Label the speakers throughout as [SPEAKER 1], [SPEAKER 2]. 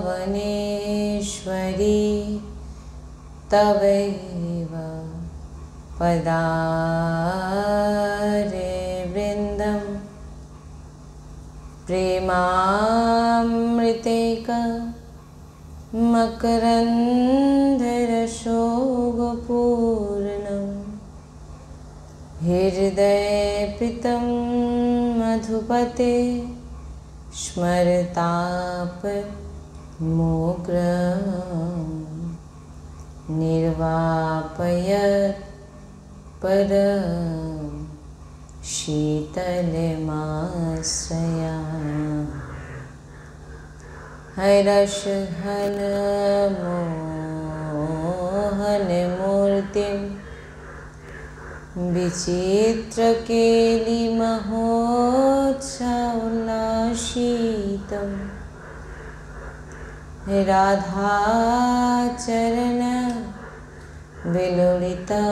[SPEAKER 1] वनेश्वरी तवैव पदारे वृन्दं प्रेमामृतेक मकरन्दरसोगपूर्णं हृदयपितं मधुपते स्मरतापमोग्रं निर्वापयत् परं शीतलमाश्रया हैरसघनमोहनमूर्तिं विचित्रकेलिमहोत्सवोल्लासितं राधाचरण विलोलिता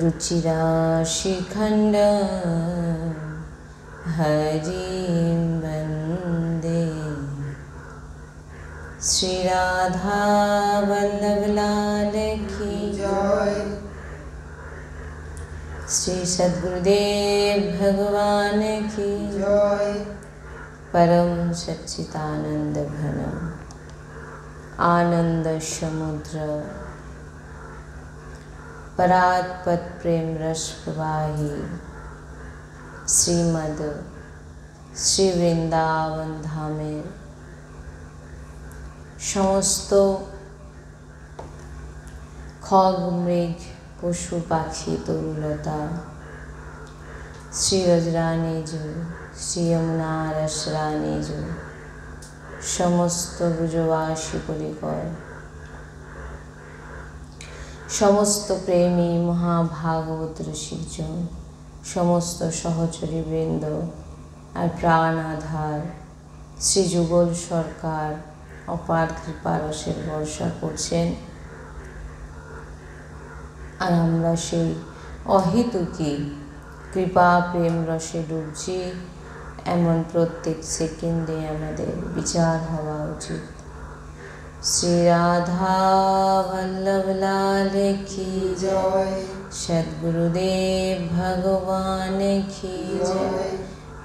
[SPEAKER 1] रुचिराशिखण्ड हरिं वन्दे श्री राधा वल्लभ लाल की जय। श्री सद्गुरुदेव भगवान की जय। परम सच्चिदानंद घन आनंद समुद्र परात्पत प्रेम रस प्रवाही श्रीमद श्री वृंदावन धामेर समस्त खग मृग पशु पाखी तरुलता श्री रजरानी जो श्री यमुना रसरानी जो समस्त ब्रजवासी परिकर समस्त प्रेमी महाभागवत रसिकजन समस्त सहचरी बृंद और प्राण आधार श्री जुगल सरकार अपार कृपा रसेर बर्षा करছেন আর আমরা সেই অহেতুকি কৃপা প্রেম রসে ডুবছি এমন প্রত্যেক সেকেন্ডে আমাদের বিচার হওয়া উচিত। श्री राधा वल्लभ लाल की जय। सद्गुरुदेव भगवान की जय।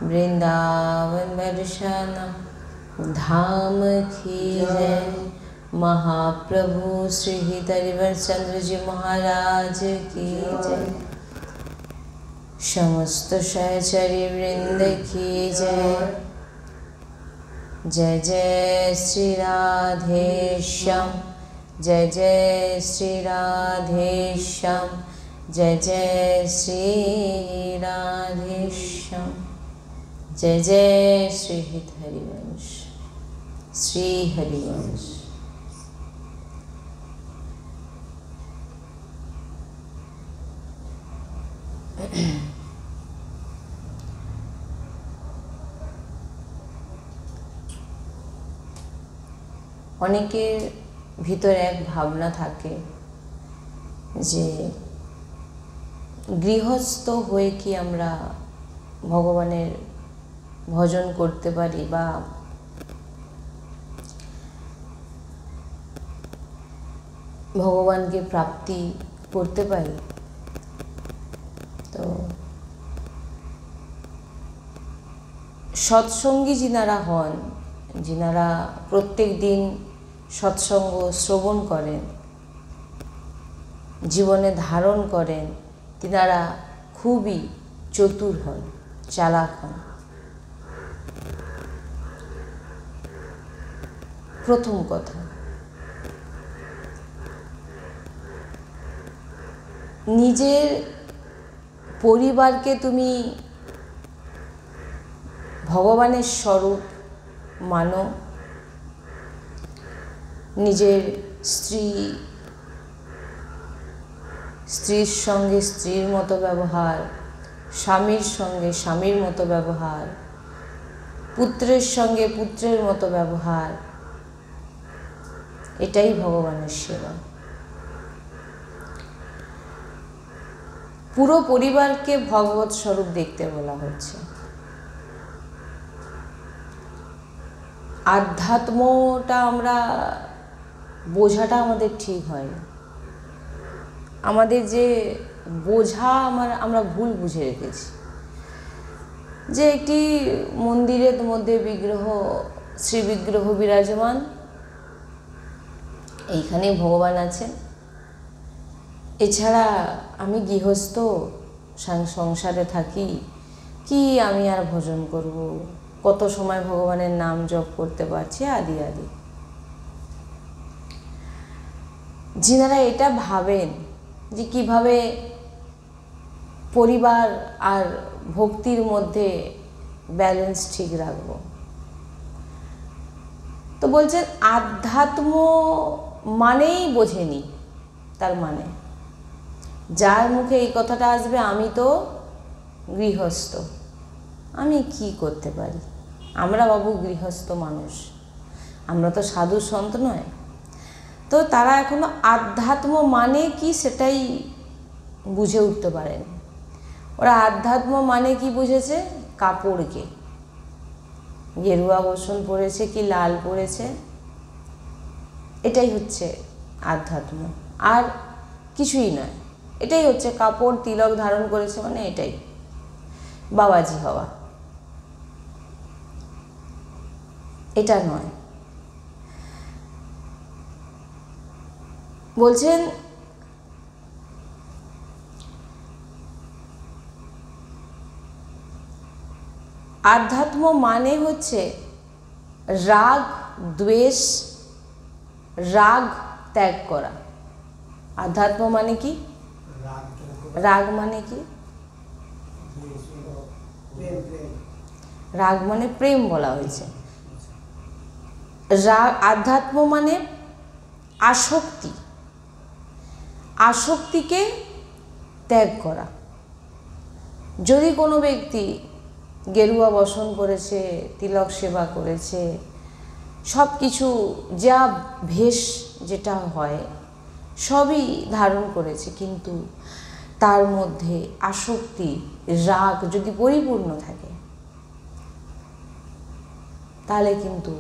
[SPEAKER 1] वृंदावन वर्षाना धाम की जय। महाप्रभु श्री हरिवंश चंद्र जी महाराज की जय। समस्त सहचरी वृंद की जय। जय जय श्री राधेश्याम जय जय श्री राधेश्याम जय जय श्री राधेश्याम जय जय श्री हरिवंश श्री हरिवंश। অনেকের ভিতরে এক ভাবনা থাকে যে গৃহস্থ হয়ে কি আমরা ভগবানের ভজন করতে পারি বা ভগবানকে প্রাপ্তি করতে পারি। তো সৎসঙ্গী যিনারা হন, যিনারা প্রত্যেক দিন সৎসঙ্গ শ্রবণ করেন, জীবনে ধারণ করেন, তিনারা খুবই চতুর হন, চালাক হন। প্রথম কথা, নিজের পরিবারকে তুমি ভগবানের স্বরূপ মানো। নিজের স্ত্রীর সঙ্গে স্ত্রীর মতো ব্যবহার, স্বামীর সঙ্গে স্বামীর মতো ব্যবহার, পুত্রের সঙ্গে পুত্রের মতো ব্যবহার, এটাই ভগবানের সেবা। পুরো পরিবারকে ভগবৎ স্বরূপ দেখতে বলা হচ্ছে। আধ্যাত্মটা আমরা বোঝাটা আমাদের ঠিক হয় না। আমাদের যে বোঝা আমরা ভুল বুঝে রেখেছি যে একটি মন্দিরের মধ্যে বিগ্রহ, শ্রী বিগ্রহ বিরাজমান, এইখানে ভগবান আছেন, এছাড়া আমি গৃহস্থ, সংসারে থাকি, কি আমি আর ভজন করব, কত সময় ভগবানের নাম জপ করতে পারছি, আদি আদি। যিনারা এটা ভাবেন যে কিভাবে পরিবার আর ভক্তির মধ্যে ব্যালেন্স ঠিক রাখবো, তো বলছেন আধ্যাত্ম মানেই বোঝেনি। তার মানে যার মুখে এই কথাটা আসবে, আমি তো গৃহস্থ, আমি কি করতে পারি, আমরা বাবু গৃহস্থ মানুষ, আমরা তো সাধু সন্ত নয়। তো তারা এখনো আধ্যাত্ম মানে কি সেটাই বুঝে উঠতে পারেন। ওরা আধ্যাত্ম মানে কি বুঝেছে, কাপড়কে, গেরুয়া বসন পরেছে কি লাল পরেছে, এটাই হচ্ছে আধ্যাত্ম, আর কিছুই নয়। এটাই হচ্ছে কাপড়, তিলক ধারণ করেছে মানে এটাই বাবাজি হওয়া, এটা নয়। বলছেন আধ্যাত্ম মানে হচ্ছে রাগ দ্বেষ, রাগ ত্যাগ করা। আধ্যাত্ম মানে কি, রাগ মানে কি, রাগ মানে প্রেম বলা হয়েছে। রাগ, আধ্যাত্ম মানে আসক্তি, আসক্তিকে ত্যাগ করা। যদি কোনো ব্যক্তি গেরুয়া বসন করেছে, তিলক সেবা করেছে, সব কিছু যা ভেষ যেটা হয় সবই ধারণ করেছে, কিন্তু তার মধ্যে আসক্তি, রাগ যদি পরিপূর্ণ থাকে, তাহলে কিন্তু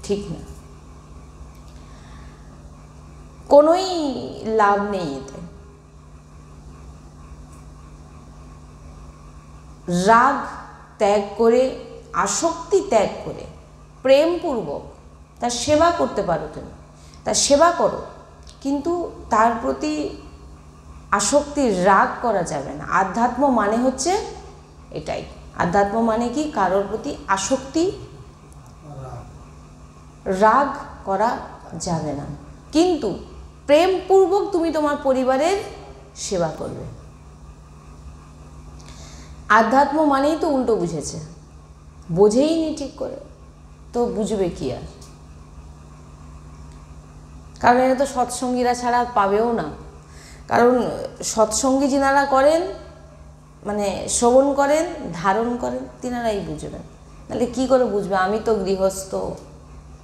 [SPEAKER 1] ঠিক না, কোনোই লাভ নেই এতে। রাগ ত্যাগ করে, আসক্তি ত্যাগ করে, প্রেমপূর্বক তার সেবা করতে পারো, তুমি তার সেবা করো, কিন্তু তার প্রতি আসক্তির রাগ করা যাবে না। আধ্যাত্ম মানে হচ্ছে এটাই। আধ্যাত্ম মানে কি, কারোর প্রতি আসক্তি, রাগ করা যাবে না, কিন্তু প্রেমপূর্বক তুমি তোমার পরিবারের সেবা করবে। আধ্যাত্ম মানেই তো উল্টো বুঝেছে, বোঝেই নি ঠিক করে, তো বুঝবে কি আর, কারণ এটা তো সৎসঙ্গীরা ছাড়া পাবেও না। কারণ সৎসঙ্গী যিনারা করেন, মানে শ্রবণ করেন, ধারণ করেন, তিনারাই বুঝবেন, তাহলে কি করে বুঝবে? আমি তো গৃহস্থ,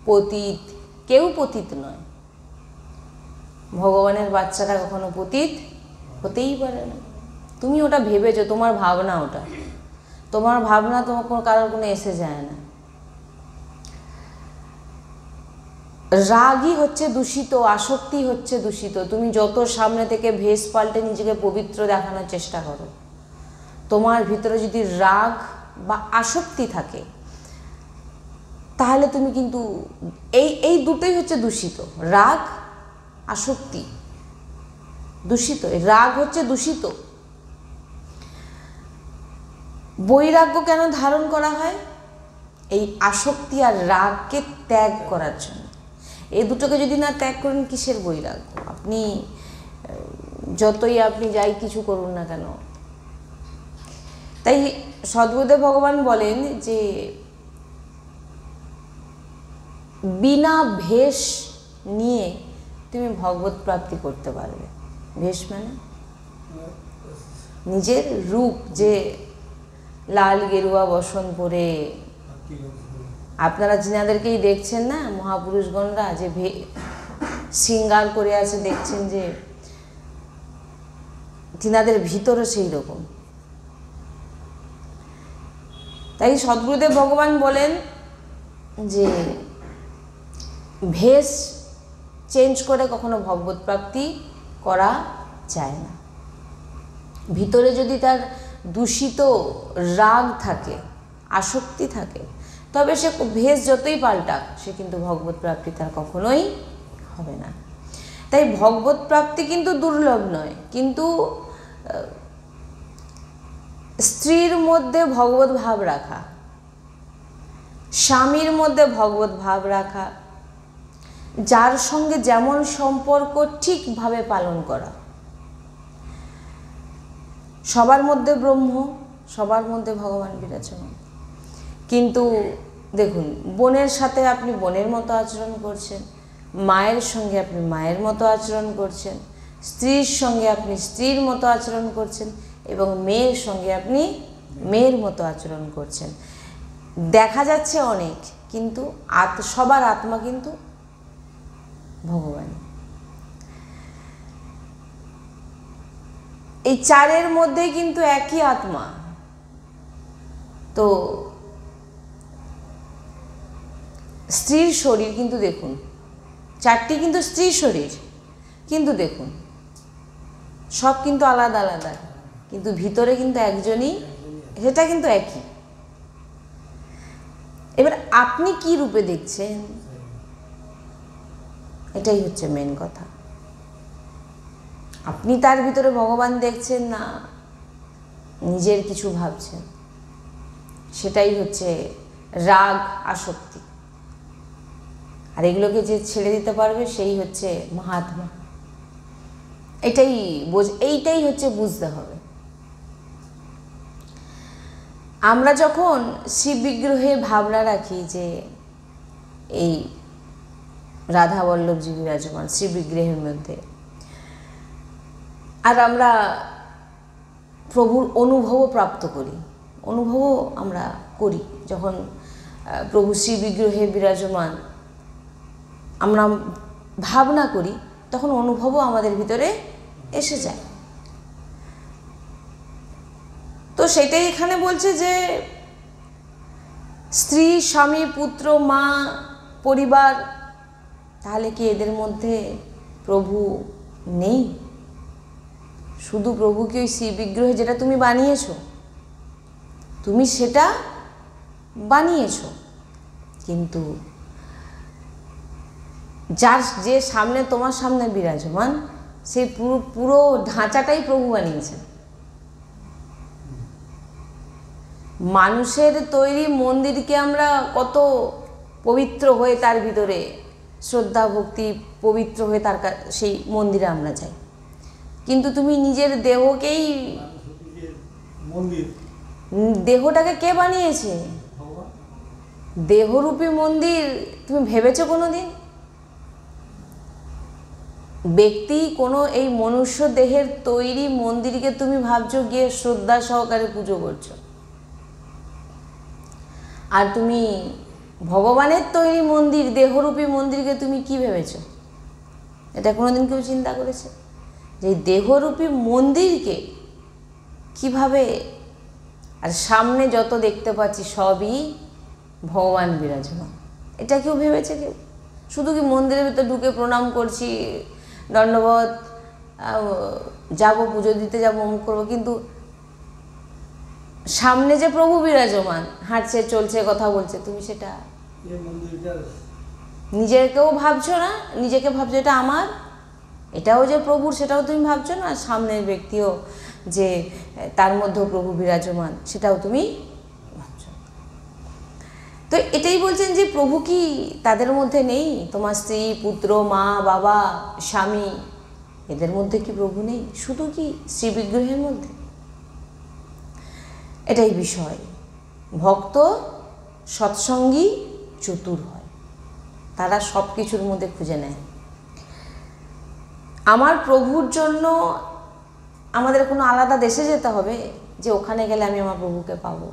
[SPEAKER 1] পতিত, কেউ পতিত নয়, ভগবানের বাচ্চারা কখনো পতিত হতেই পারে না। তুমি ওটা ভেবেছো, তোমার ভাবনা, ওটা তোমার ভাবনা, তোমার কোনো কারোর কোনো এসে যায় না। রাগই হচ্ছে দূষিত, আসক্তি হচ্ছে দূষিত। তুমি যত সামনে থেকে ভেষ পাল্টে নিজেকে পবিত্র দেখানোর চেষ্টা করো, তোমার ভিতরে যদি রাগ বা আসক্তি থাকে, তাহলে তুমি কিন্তু এই দুটোই হচ্ছে দূষিত। রাগ, আসক্তি দূষিত, রাগ হচ্ছে দূষিত। বৈরাগ্য কেন ধারণ করা হয়? এই আসক্তি আর রাগকে ত্যাগ করার জন্য। এই দুটোকে যদি না ত্যাগ করেন, কিসের বৈরাগ্য? আপনি যতই আপনি যাই কিছু করুন না কেন। তাই সদ্গুরুদেব ভগবান বলেন যে বিনা ভেষ নিয়ে তুমি ভগবত প্রাপ্তি করতে পারবে। ভেষ মানে নিজের রূপ, যে লাল গেরুয়া বসন পরে আপনারা যিনাদেরকেই দেখছেন না, মহাপুরুষগণরা যে শৃঙ্গার করে আছে, দেখছেন যে তিনাদের ভিতরে সেই রকম। তাই সদ্গুরুদেব ভগবান বলেন যে ভেষ চেঞ্জ করে কখনো ভগবত প্রাপ্তি করা যায় না। ভিতরে যদি তার দূষিত রাগ থাকে, আসক্তি থাকে, তবে সে ভেষ যতই পাল্টাক সে কিন্তু ভগবত প্রাপ্তি তার কখনোই হবে না। তাই ভগবত প্রাপ্তি কিন্তু দুর্লভ নয়, কিন্তু স্ত্রীর মধ্যে ভগবত ভাব রাখা, স্বামীর মধ্যে ভগবত ভাব রাখা, যার সঙ্গে যেমন সম্পর্ক ঠিকভাবে পালন করা। সবার মধ্যে ব্রহ্ম, সবার মধ্যে ভগবান বিরাজমান, কিন্তু দেখুন বোনের সাথে আপনি বোনের মতো আচরণ করছেন, মায়ের সঙ্গে আপনি মায়ের মতো আচরণ করছেন, স্ত্রীর সঙ্গে আপনি স্ত্রীর মতো আচরণ করছেন, এবং মেয়ের সঙ্গে আপনি মেয়ের মতো আচরণ করছেন। দেখা যাচ্ছে অনেক, কিন্তু সবার আত্মা কিন্তু ভগবান। এই চারের মধ্যে কিন্তু একই আত্মা। তো স্ত্রীর শরীর কিন্তু দেখুন, চারটি কিন্তু স্ত্রীর শরীর, কিন্তু দেখুন সব কিন্তু আলাদা আলাদা, কিন্তু ভিতরে কিন্তু একজনই, সেটা কিন্তু একই। এবার আপনি কি রূপে দেখছেন, এটাই হচ্ছে মেন কথা। আপনি তার ভিতরে ভগবান দেখছেন না নিজের কিছু ভাবছেন, সেটাই হচ্ছে রাগ, আসক্তি। আর এগুলোকে যে ছেড়ে দিতে পারবে সেই হচ্ছে মহাত্মা। এইটাই হচ্ছে বুঝতে হবে। আমরা যখন শিব বিগ্রহে ভাবনা রাখি যে এই রাধা বল্লভজি বিরাজমান শিব বিগ্রহের মধ্যে, আর আমরা প্রভুর অনুভবও প্রাপ্ত করি, অনুভবও আমরা করি যখন প্রভু শ্রী বিগ্রহে বিরাজমান আমরা ভাবনা করি, তখন অনুভবও আমাদের ভিতরে এসে যায়। তো সেটাই এখানে বলছে যে স্ত্রী, স্বামী, পুত্র, মা, পরিবার, তাহলে কি এদের মধ্যে প্রভু নেই? শুধু প্রভু কি ওই শ্রী বিগ্রহে যেটা তুমি বানিয়েছো, তুমি সেটা বানিয়েছো, কিন্তু যে সামনে তোমার সামনে বিরাজমান সেই পুরো ঢাঁচাটাই প্রভু বানিয়েছেন। মানুষের তৈরি মন্দিরকে আমরা কত পবিত্র হয়ে তার ভিতরে শ্রদ্ধা ভক্তি পবিত্র হয়ে তার সেই মন্দিরে আমরা যাই, কিন্তু তুমি নিজের দেহকেই, দেহটাকে কে বানিয়েছে? দেহরূপী মন্দির তুমি ভেবেছো কোনোদিন? ব্যক্তি কোনো এই মনুষ্য দেহের তৈরি মন্দিরকে তুমি ভাবছো গিয়ে শ্রদ্ধা সহকারে পুজো করছো, আর তুমি ভগবানের তৈরি মন্দির, দেহরূপী মন্দিরকে তুমি কি ভেবেছো? এটা কোনোদিন কেউ চিন্তা করেছে যে দেহরূপী মন্দিরকে কিভাবে? আর সামনে যত দেখতে পাচ্ছি সবই ভগবান বিরাজমান, এটা কেউ ভেবেছে? কেউ শুধু কি মন্দিরের ভিতরে ঢুকে প্রণাম করছি, দণ্ডবোধ, যাবো পুজো দিতে যাবো, অমুক করবো, কিন্তু সামনে যে প্রভু বিরাজমান হাঁটছে, চলছে, কথা বলছে, তুমি সেটা নিজেকেও ভাবছো না, নিজেকে ভাবছো এটা আমার, এটাও যে প্রভুর সেটাও তুমি ভাবছো না, সামনের ব্যক্তিও যে তার মধ্যেও প্রভু বিরাজমান সেটাও তুমি ভাবছো। তো এটাই বলছেন যে প্রভু কি তাদের মধ্যে নেই? তোমার স্ত্রী, পুত্র, মা, বাবা, স্বামী, এদের মধ্যে কি প্রভু নেই? শুধু কি শ্রী বিগ্রহের মধ্যে? এটাই বিষয়। ভক্ত সৎসঙ্গী চতুর হয়, তারা সব কিছুর মধ্যে খুঁজে নেয়। আমার প্রভুর জন্য আমাদের কোনো আলাদা দেশে যেতে হবে যে ওখানে গেলে আমি আমার প্রভুকে পাবো?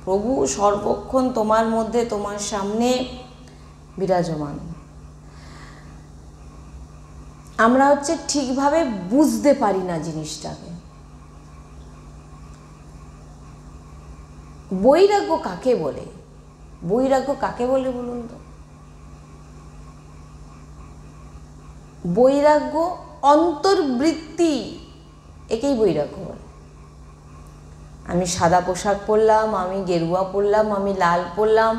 [SPEAKER 1] প্রভু সর্বক্ষণ তোমার মধ্যে, তোমার সামনে বিরাজমান। আমরা হচ্ছে ঠিকভাবে বুঝতে পারি না জিনিসটাকে। বৈরাগ্য কাকে বলে? বৈরাগ্য কাকে বলে বলুন তো? বৈরাগ্য অন্তর্বৃত্তি, একেই বৈরাগ্য বলে। আমি সাদা পোশাক পরলাম, আমি গেরুয়া পরলাম, আমি লাল পরলাম,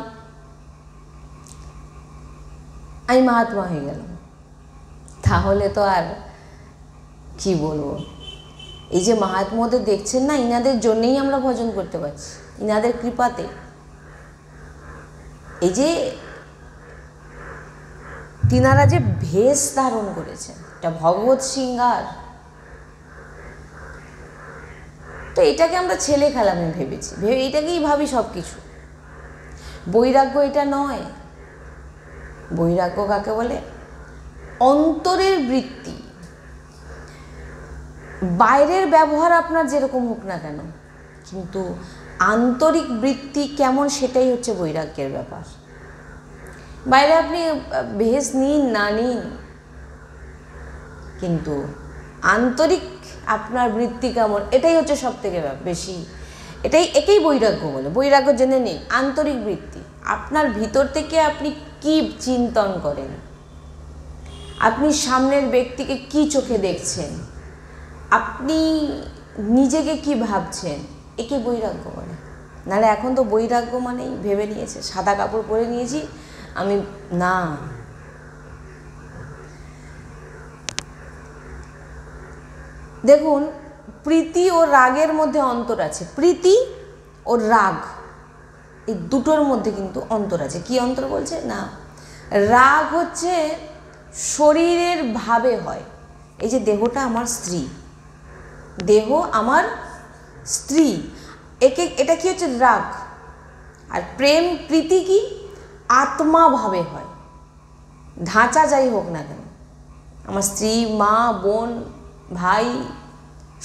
[SPEAKER 1] আমি মহাত্মা হয়ে গেলাম, তাহলে তো আর কি বলবো। এই যে মহাত্মাদের দেখছেন না, ইনাদের জন্যেই আমরা ভজন করতে পারছি, ইনাদের কৃপাতে। এই যে তিনারা যে ভেষ ধারণ করেছেন, এটা ভগবত সিংহার, তো এটাকে আমরা ছেলে খেলামে ভেবেছি, এটাকেই ভাবি সব কিছু। বৈরাগ্য এটা নয়। বৈরাগ্য কাকে বলে? অন্তরের বৃত্তি। বাইরের ব্যবহার আপনার যেরকম হোক না কেন, কিন্তু আন্তরিক বৃত্তি কেমন, সেটাই হচ্ছে বৈরাগ্যের ব্যাপার। বাইরে আপনি ভেষ নিন না নিন, কিন্তু আন্তরিক আপনার বৃত্তি কেমন, এটাই হচ্ছে সব থেকে বেশি, একেই বৈরাগ্য বলে। বৈরাগ্য জেনে নিন, আন্তরিক বৃত্তি। আপনার ভিতর থেকে আপনি কি চিন্তন করেন, আপনি সামনের ব্যক্তিকে কি চোখে দেখছেন, আপনি নিজেকে কি ভাবছেন, একে বৈরাগ্য বলে। নাহলে এখন তো বৈরাগ্য মানেই ভেবে নিয়েছে সাদা কাপড় পরে নিয়েছি আমি, না। দেখুন, প্রীতি ও রাগের মধ্যে অন্তর আছে। প্রীতি ও রাগ, এই দুটোর মধ্যে কিন্তু অন্তর আছে। কি অন্তর বলছে না? রাগ হচ্ছে শরীরের ভাবে হয়। এই যে দেহটা আমার স্ত্রী, দেহ আমার স্ত্রী, এটা কি হচ্ছে? রাগ। আর প্রেম প্রীতি কি? আত্মা ভাবে হয়। ঢাঁচা যাই হোক না কেন, আমার স্ত্রী, মা, বোন, ভাই,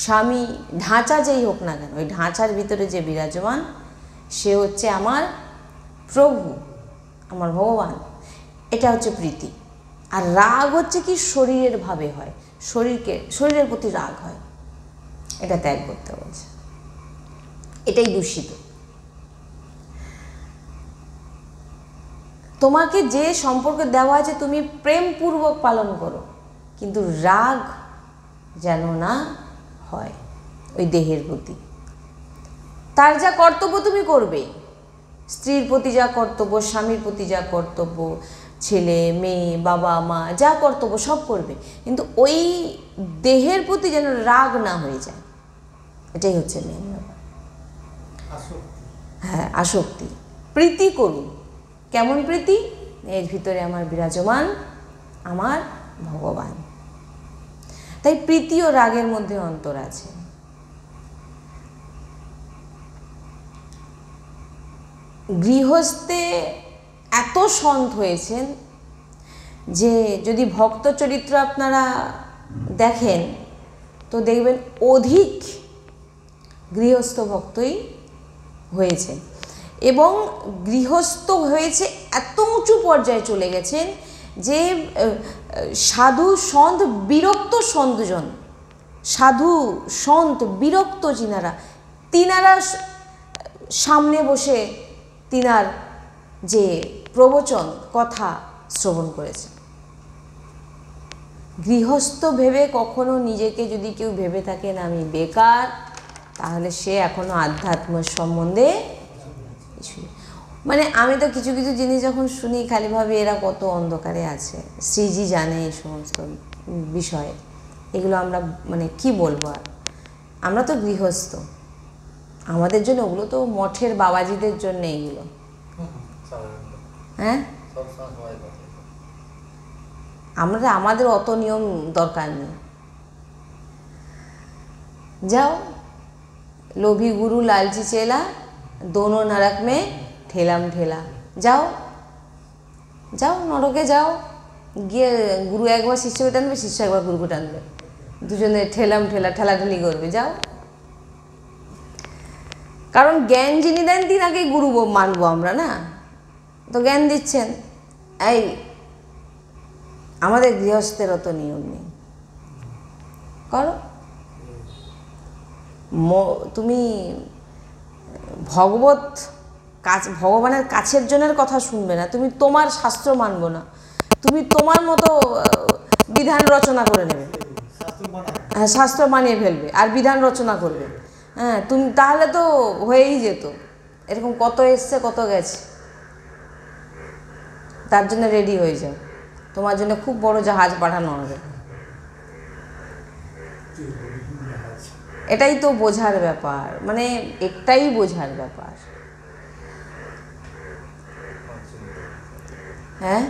[SPEAKER 1] স্বামী, ঢাঁচা যেই হোক না কেন, ওই ঢাঁচার ভিতরে যে বিরাজমান, সে হচ্ছে আমার প্রভু, আমার ভগবান। এটা হচ্ছে প্রীতি। আর রাগ হচ্ছে কি? শরীরের ভাবে হয়, শরীরের প্রতি রাগ হয়, এটা ত্যাগ করতে বলছে। এটাই দূষিত। তোমাকে যে সম্পর্ক দেওয়া আছে তুমি প্রেমপূর্বক পালন করো, কিন্তু রাগ যেন না হয় ওই দেহের প্রতি। তার যা কর্তব্য তুমি করবে, স্ত্রীর প্রতি যা কর্তব্য, স্বামীর প্রতি যা কর্তব্য, ছেলে মেয়ে বাবা মা যা কর্তব্য সব করবে, কিন্তু ওই দেহের প্রতি যেন রাগ না হয়ে যায়, এটাই হচ্ছে মেন ব্যাপার। হ্যাঁ, আসক্তি। প্রীতি করুন। কেমন প্রীতি? এর ভিতরে আমার বিরাজমান আমার ভগবান। তাই প্রীতি ও রাগের মধ্যে অন্তর আছে। গৃহস্থে এত সন্ত হয়েছেন যে যদি ভক্ত চরিত্র আপনারা দেখেন তো দেখবেন অধিক গৃহস্থ ভক্তই হয়েছে, এবং গৃহস্থ হয়েছে এত উঁচু পর্যায়ে চলে গেছেন যে সাধু সন্ত বিরক্ত সন্তজন, সাধু সন্ত বিরক্ত তিনারা সামনে বসে তিনার যে প্রবচন কথা শ্রবণ করেছে। গৃহস্থ ভেবে কখনো নিজেকে যদি কেউ ভেবে থাকেন আমি বেকার, তাহলে সে এখনো আধ্যাত্ম সম্বন্ধে মানে আমি তো কিছু কিছু জিনিস যখন শুনি খালি ভাবে এরা কত অন্ধকারে আছে। শ্রীজি জানে এই সমস্ত বিষয়ে, এগুলো আমরা মানে কি বলবো। আর আমরা তো গৃহস্থ, আমাদের জন্য ওগুলো তো মঠের বাবাজিদের জন্য এগুলো। হ্যাঁ, আমাদের অত নিয়ম দরকার নেই। जाओ लोभी गुरु लालची चेला दोनों नरक में ठेलाम ठेला। যাও যাও নরকে যাও, গিয়ে গুরু একবার শিষ্যকে টানবে, শিষ্য একবার গুরুকে টানবে, দুজনে ঠেলাম ঠেলা ঠেলাঠেলি করবে। যাও, কারণ জ্ঞান যিনি দেন তিনাকেই গুরু মানবো আমরা, না তো জ্ঞান দিচ্ছেন। এই আমাদের গৃহস্থের অত নিয়ম নেই। করো, তুমি ভগবত ভগবানের কাছের জনের কথা শুনবে না, তুমি তোমার শাস্ত্র মানবো না, তুমি তোমার মতো বিধান রচনা করে নেবে, হ্যাঁ শাস্ত্র মানিয়ে ফেলবে আর বিধান রচনা করবে। হ্যাঁ তুমি তাহলে তো হয়েই যেত। এরকম কত এসছে কত গেছে। তার জন্য রেডি হয়ে যাও, তোমার জন্য খুব বড় জাহাজ পাঠানো হবে। এটাই তো বোঝার ব্যাপার, মানে একটাই বোঝার ব্যাপার। হ্যাঁ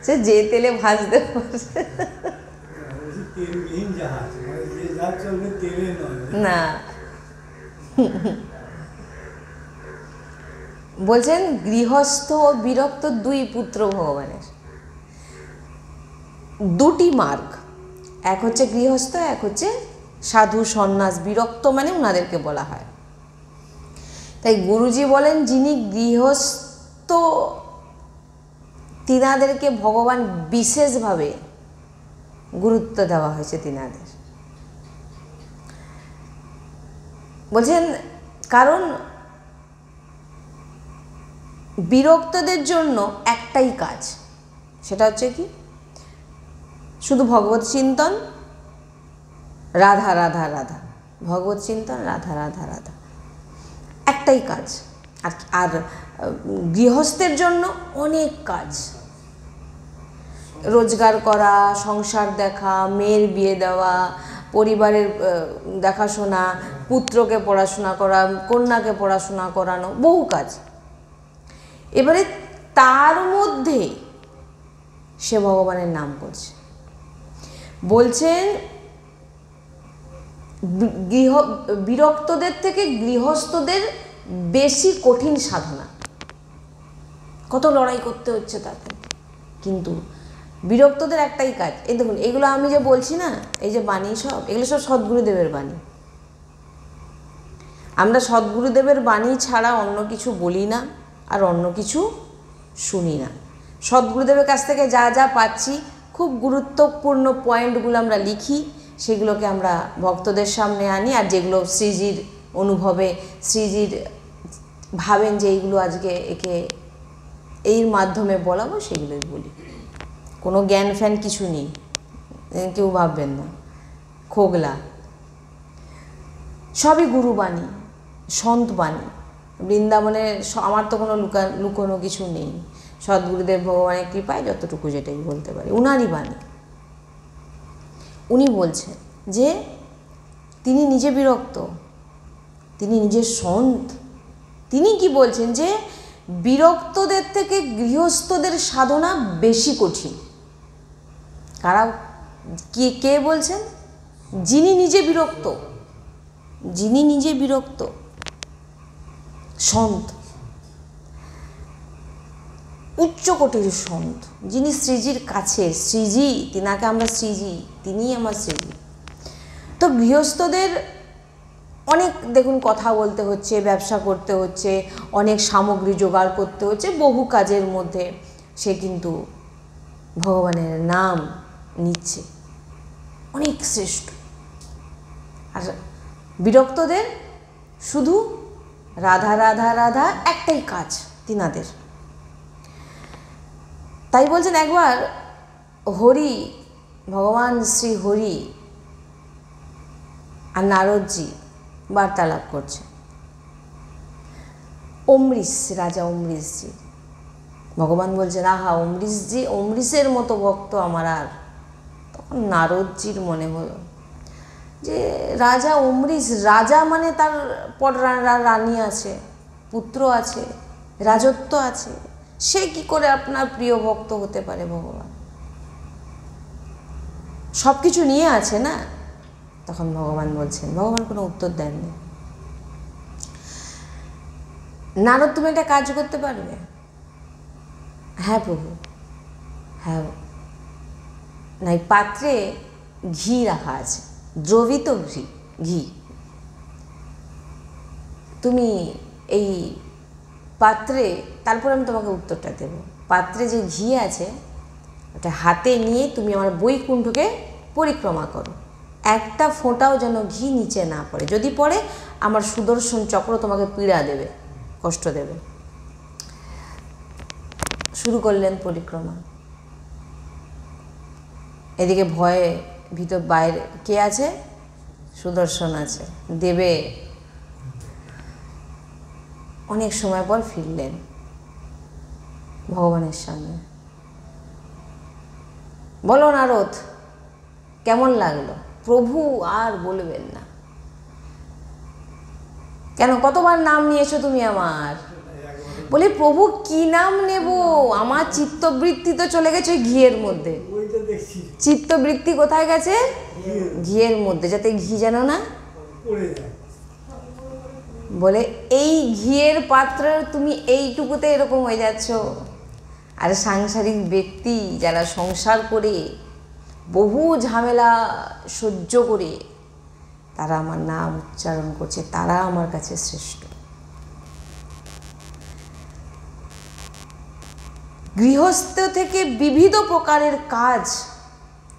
[SPEAKER 1] সে যে তেলে ভাজতে না, বলছেন গৃহস্থ ও বিরক্ত দুই পুত্র ভগবানের, দুটি মার্গ, এক হচ্ছে গৃহস্থ, এক হচ্ছে সাধু সন্ন্যাস। বিরক্ত মানে ওনাদেরকে বলা হয়। তাই গুরুজি বলেন যিনি গৃহস্থ তিনাদেরকে ভগবান বিশেষভাবে গুরুত্ব দেওয়া হয়েছে তিনাদের। বলছেন কারণ বিরক্তদের জন্য একটাই কাজ, সেটা হচ্ছে কি শুধু ভগবত চিন্তন, রাধা রাধা রাধা, ভগবত চিন্তন রাধা রাধা রাধা, একটাই কাজ। আর গৃহস্থের জন্য অনেক কাজ, রোজগার করা, সংসার দেখা, মেয়ের বিয়ে দেওয়া, পরিবারের দেখাশোনা, পুত্রকে পড়াশোনা করা, কন্যাকে পড়াশোনা করানো, বহু কাজ। এবারে তার মধ্যে সে ভগবানের নাম করছে। বলছেন বিরক্তদের থেকে গৃহস্থদের বেশি কঠিন সাধনা, কত লড়াই করতে হচ্ছে তাকে। কিন্তু বিরক্তদের একটাই কাজ। এই দেখুন এগুলো আমি যে বলছি না, এই যে বাণী সব, এগুলো সব সদ্গুরুদেবের বাণী। আমরা সদ্গুরুদেবের বাণী ছাড়া অন্য কিছু বলি না আর অন্য কিছু শুনি না। সদ্গুরুদেবের কাছ থেকে যা যা পাচ্ছি, খুব গুরুত্বপূর্ণ পয়েন্টগুলো আমরা লিখি, সেগুলোকে আমরা ভক্তদের সামনে আনি। আর যেগুলো শ্রীজির অনুভবে, শ্রীজির ভাবেন যে এইগুলো আজকে একে এর মাধ্যমে বলাবো, সেগুলোই বলি। কোনো জ্ঞান ফ্যান কিছু নেই, কেউ ভাববেন না খোগলা। সবই গুরুবাণী, সন্ত বাণী। বৃন্দাবনে আমার তো কোনো লুকোনো কিছু নেই। সদ্গুরুদেব ভগবানের কৃপায় যতটুকু যেটাই বলতে পারি, উনারই বাণী। উনি বলছেন যে তিনি নিজে বিরক্ত, তিনি নিজে সন্ত। তিনি কি বলছেন যে বিরক্তদের থেকে গৃহস্থদের সাধনা বেশি কঠিন। কারা কে বলছেন? যিনি নিজে বিরক্ত, যিনি নিজে বিরক্ত, সন্ত, উচ্চকোটির সন্ত, যিনি শ্রীজির কাছে। শ্রীজি, তিনাকে আমরা শ্রীজি, তিনিই আমার শ্রীজি। তো গৃহস্থদের অনেক দেখুন কথা বলতে হচ্ছে, ব্যবসা করতে হচ্ছে, অনেক সামগ্রী জোগাড় করতে হচ্ছে, বহু কাজের মধ্যে সে কিন্তু ভগবানের নাম নিচ্ছে, অনেক শ্রেষ্ঠ। আর বিরক্তদের শুধু রাধা রাধা রাধা, একটাই কাজ তিনাদের। তাই বলছেন একবার হরি, ভগবান শ্রী হরি আর নারদজি বার্তালাপ করছে। অমৃষ, রাজা অমৃষজি, ভগবান বলছেন আহা অমৃষজি, অমৃষের মতো ভক্ত আমার আর। তখন নারদজির মনে হলো যে রাজা অমৃষ, রাজা মানে তার পর রানী আছে, পুত্র আছে, রাজত্ব আছে, সে কি করে আপনার প্রিয় ভক্ত হতে পারে? ভগবান সব কিছু নিয়ে আছে না। তখন ভগবান বলছেন, ভগবান কোনো উত্তর দেননি। নারদ, তুমি একটা কাজ করতে পারবে? হ্যাঁ প্রভু, হ্যাঁ। না, পাত্রে ঘি রাখা আছে, দ্রবিত ঘি। তুমি এই পাত্রে, তারপর আমি তোমাকে উত্তরটা দেব। পাত্রে যে ঘি আছে ওটা হাতে নিয়ে তুমি আমার বৈকুণ্ঠকে পরিক্রমা করো। একটা ফোঁটাও যেন ঘি নিচে না পড়ে, যদি পড়ে আমার সুদর্শন চক্র তোমাকে পীড়া দেবে, কষ্ট দেবে। শুরু করলেন পরিক্রমা। এদিকে ভয়ে ভিতর বাইরে কে আছে? সুদর্শন আছে, দেবে। অনেক সময় পর ফিরলেন ভগবানের সামনে। বলো নারদ, কেমন লাগলো? প্রভু আর বলবেন না। কেন, কতবার নাম নিয়েছো তুমি আমার? বলে প্রভু কি নাম নেব, আমার চিত্তবৃত্তি তো চলে গেছে ওই ঘিয়ের মধ্যে। চিত্তবৃত্তি কোথায় গেছে? ঘিয়ের মধ্যে, যাতে ঘি যেন না বলে এই ঘিয়ের পাত্র তুমি এইটুকুতে এরকম হয়ে যাচ্ছ। আর সাংসারিক ব্যক্তি যারা সংসার করে বহু ঝামেলা সহ্য করে তারা আমার নাম উচ্চারণ করছে, তারা আমার কাছে শ্রেষ্ঠ। গৃহস্থ থেকে বিবিধ প্রকারের কাজ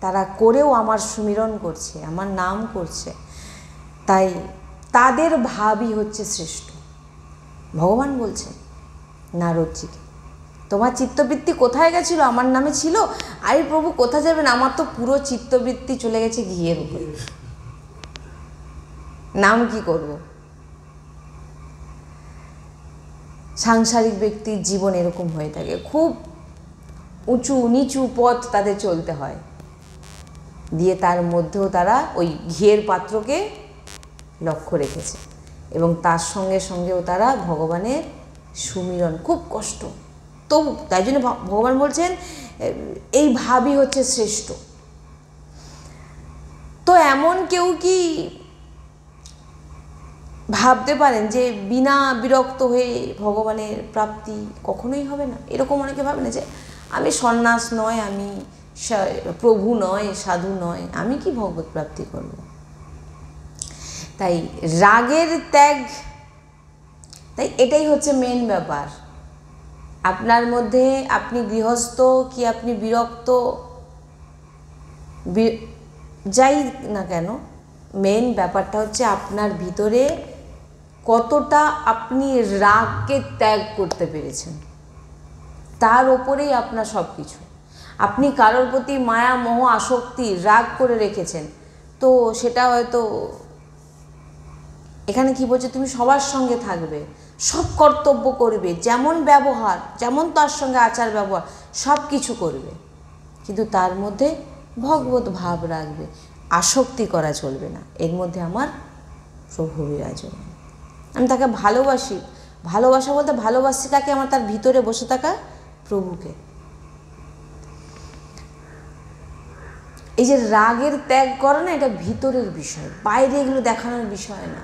[SPEAKER 1] তারা করেও আমার সুমিরন করছে, আমার নাম করছে, তাই তাদের ভাবই হচ্ছে শ্রেষ্ঠ। ভগবান বলছেন নারদজিকে, তোমার চিত্তবৃত্তি কোথায় গেছিল? আমার নামে ছিল। আরে প্রভু কোথায় যাবেন, আমার তো পুরো চিত্তবৃত্তি চলে গেছে ঘিয়ের উপরে, নাম কি করব? সাংসারিক ব্যক্তির জীবন এরকম হয়ে থাকে, খুব উঁচু নিচু পথ তাদের চলতে হয়, দিয়ে তার মধ্যেও তারা ওই ঘিয়ের পাত্রকে লক্ষ্য রেখেছে এবং তার সঙ্গে সঙ্গেও তারা ভগবানের সুমিরন, খুব কষ্ট। তো তাই জন্য ভগবান বলছেন এই ভাবই হচ্ছে শ্রেষ্ঠ। তো এমন কেউ কি ভাবতে পারেন যে বিনা বিরক্ত হয়ে ভগবানের প্রাপ্তি কখনোই হবে না? এরকম অনেকে ভাবে না যে আমি সন্ন্যাস নয়, আমি প্রভু নয়, সাধু নয়, আমি কি ভগবত প্রাপ্তি করব? তাই রাগের ত্যাগ, তাই এটাই হচ্ছে মেন ব্যাপার। আপনার মধ্যে আপনি গৃহস্থ কি আপনি বিরক্ত, যাই না কেন, মেন ব্যাপারটা হচ্ছে আপনার ভিতরে কতটা আপনি রাগকে ত্যাগ করতে পেরেছেন, তার ওপরেই আপনার সব কিছু। আপনি কারোর প্রতি মায়া মোহ আসক্তি রাগ করে রেখেছেন, তো সেটা হয়তো এখানে কি বলছে, তুমি সবার সঙ্গে থাকবে, সব কর্তব্য করবে, যেমন ব্যবহার যেমন তার সঙ্গে আচার ব্যবহার সব কিছু করবে, কিন্তু তার মধ্যে ভগবত ভাব রাখবে, আসক্তি করা চলবে না। এর মধ্যে আমার প্রভু বিরাজমান, আমি তাকে ভালোবাসি। ভালোবাসা বলতে ভালোবাসি তাকে, আমার তার ভিতরে বসে থাকা প্রভুকে। এই যে রাগের ত্যাগ করা না, এটা ভিতরের বিষয়, বাইরে এগুলো দেখানোর বিষয় না।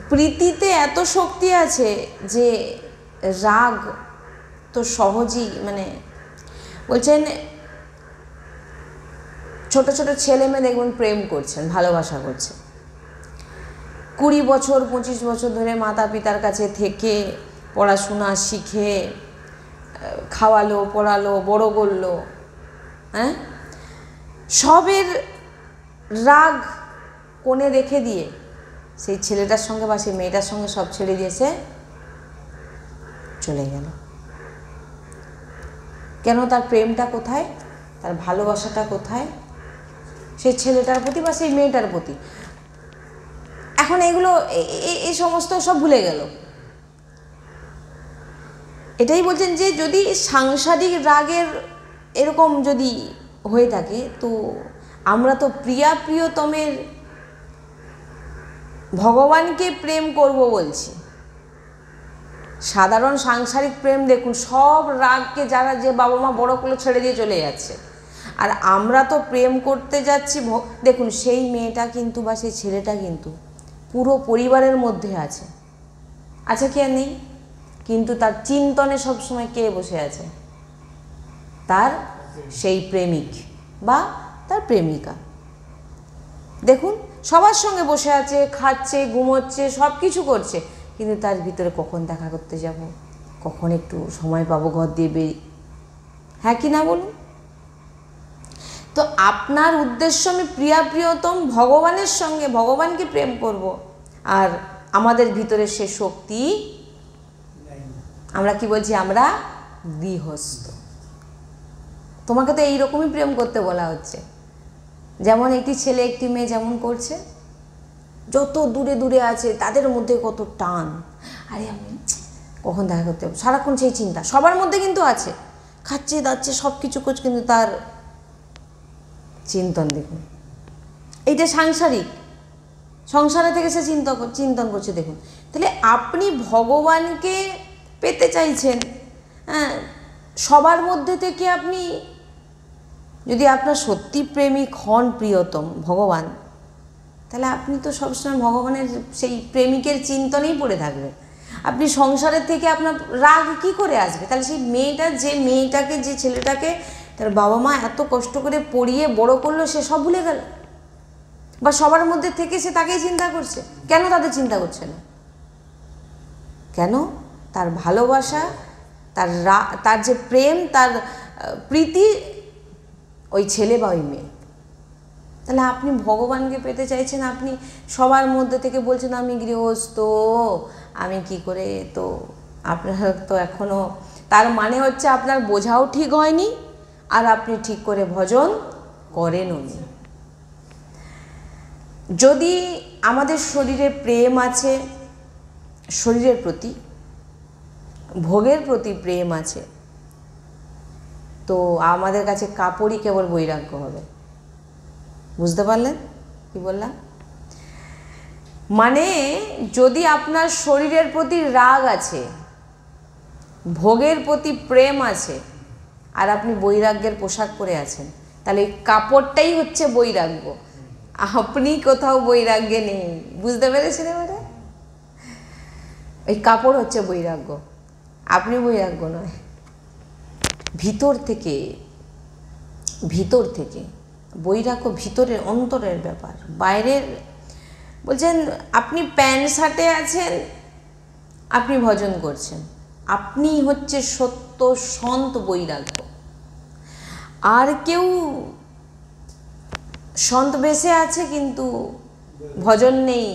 [SPEAKER 1] প্রীতিতে এত শক্তি আছে যে রাগ তো সহজেই, মানে বলছেন ছোট ছোট ছেলে মেয়ে দেখবেন প্রেম করছেন, ভালোবাসা করছেন, 20 বছর 25 বছর ধরে মাতা পিতার কাছে থেকে পড়াশোনা শিখে খাওয়ালো পড়ালো বড় করলো, হ্যাঁ, সবের রাগ কোণে রেখে দিয়ে সেই ছেলেটার সঙ্গে বা সেই মেয়েটার সঙ্গে সব ছেড়ে দিয়েছে, চলে গেল। কেন? তার প্রেমটা কোথায়, তার ভালোবাসাটা কোথায় সেই ছেলেটার প্রতি বা সেই মেয়েটার প্রতি? এখন এগুলো এই সমস্ত সব ভুলে গেল। এটাই বলছেন যে যদি সাংসারিক রাগের এরকম যদি হয়ে থাকে, তো আমরা তো প্রিয়া প্রিয়তমের ভগবানকে প্রেম করব বলছি। সাধারণ সাংসারিক প্রেম দেখুন, সব রাগকে যারা যে বাবা মা বড় করে ছেড়ে দিয়ে চলে যাচ্ছে, আর আমরা তো প্রেম করতে যাচ্ছি। দেখুন সেই মেয়েটা কিন্তু বা সেই ছেলেটা কিন্তু পুরো পরিবারের মধ্যে আছে, আছে কি আর নেই? কিন্তু তার চিন্তনে সবসময় কে বসে আছে? তার সেই প্রেমিক বা তার প্রেমিকা। দেখুন সবার সঙ্গে বসে আছে, খাচ্ছে, ঘুমোচ্ছে, সব কিছু করছে, কিন্তু তার ভিতরে কখন দেখা করতে যাব, কখন একটু সময় পাবো ঘর দিয়ে বেরিয়ে, হ্যাঁ কি না বলুন? তো আপনার উদ্দেশ্য আমি প্রিয়া প্রিয়তম ভগবানের সঙ্গে, ভগবানকে প্রেম করব, আর আমাদের ভিতরে সে শক্তি, আমরা কি বলছি, আমরা গৃহস্থ। তোমাকে তো এইরকমই প্রেম করতে বলা হচ্ছে। যেমন একটি ছেলে একটি মেয়ে যেমন করছে, যত দূরে দূরে আছে তাদের মধ্যে কত টান, আরে আমি কখন দেখা করতে হবে, সারাক্ষণ সেই চিন্তা সবার মধ্যে কিন্তু আছে, খাচ্ছে দাচ্ছে সব কিছু করছে, কিন্তু তার চিন্তন দেখুন, এইটা সাংসারিক, সংসারে থেকে সে চিন্তন করছে দেখুন। তাহলে আপনি ভগবানকে পেতে চাইছেন, হ্যাঁ, সবার মধ্যে থেকে আপনি যদি আপনার সত্যি প্রেমিক হন প্রিয়তম ভগবান, তাহলে আপনি তো সবসময় ভগবানের সেই প্রেমিকের চিন্তনেই পড়ে থাকবেন। আপনি সংসারের থেকে আপনার রাগ কি করে আসবে? তাহলে সেই মেয়েটাকে যে ছেলেটাকে তার বাবা মা এত কষ্ট করে পড়িয়ে বড় করলো, সে সব ভুলে গেল, বা সবার মধ্যে থেকে সে তাকেই চিন্তা করছে, কেন তাদের চিন্তা করছে না? কেন? তার ভালোবাসা, তার যে প্রেম, তার প্রীতি ওই ছেলে বা ওই মেয়ে। তাহলে আপনি ভগবানকে পেতে চাইছেন, আপনি সবার মধ্যে থেকে বলছেন আমি গৃহস্থ, আমি কি করে, তো আপনার তো এখনও, তার মানে হচ্ছে আপনার বোঝাও ঠিক হয়নি, আর আপনি ঠিক করে ভজন করেনও নি। যদি আমাদের শরীরে প্রেম আছে, শরীরের প্রতি, ভোগের প্রতি প্রেম আছে, তো আমাদের কাছে কাপড়ই কেবল বৈরাগ্য হবে। বুঝতে পারলেন কি বললাম? মানে যদি আপনার শরীরের প্রতি রাগ আছে, ভোগের প্রতি প্রেম আছে, আর আপনি বৈরাগ্যের পোশাক পরে আছেন, তাহলে এই কাপড়টাই হচ্ছে বৈরাগ্য, আপনি কোথাও বৈরাগ্যে নেই। বুঝতে পেরেছেন এবারে? এই কাপড় হচ্ছে বৈরাগ্য, আপনি বৈরাগ্য নয়। ভিতর থেকে বৈরাগ্য ভিতরের অন্তরের ব্যাপার, বাইরের। বলছেন আপনি প্যান্ট শার্টে আছেন, আপনি ভজন করছেন, আপনি হচ্ছে সত্য সন্ত বৈরাগ্য। আর কেউ সন্ত বেশে আছে কিন্তু ভজন নেই,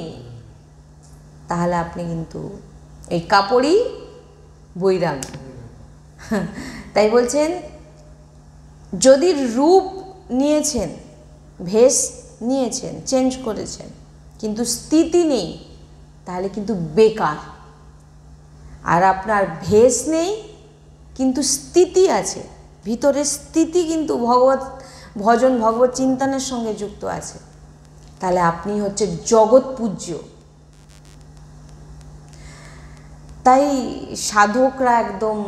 [SPEAKER 1] তাহলে আপনি কিন্তু এই কাপড়ই বৈরাগ্য। তাই বলছেন যদি রূপ নিয়েছেন, ভেষ নিয়েছেন, চেঞ্জ করেছেন, কিন্তু স্থিতি নেই, তাহলে কিন্তু বেকার। আর আপনার ভেষ নেই কিন্তু স্থিতি আছে, ভিতরের স্থিতি কিন্তু ভগবত ভজন, ভগবত চিন্তনের সঙ্গে যুক্ত আছে, তাহলে আপনি হচ্ছে জগৎ পূজ্য। তাই সাধকরা একদম,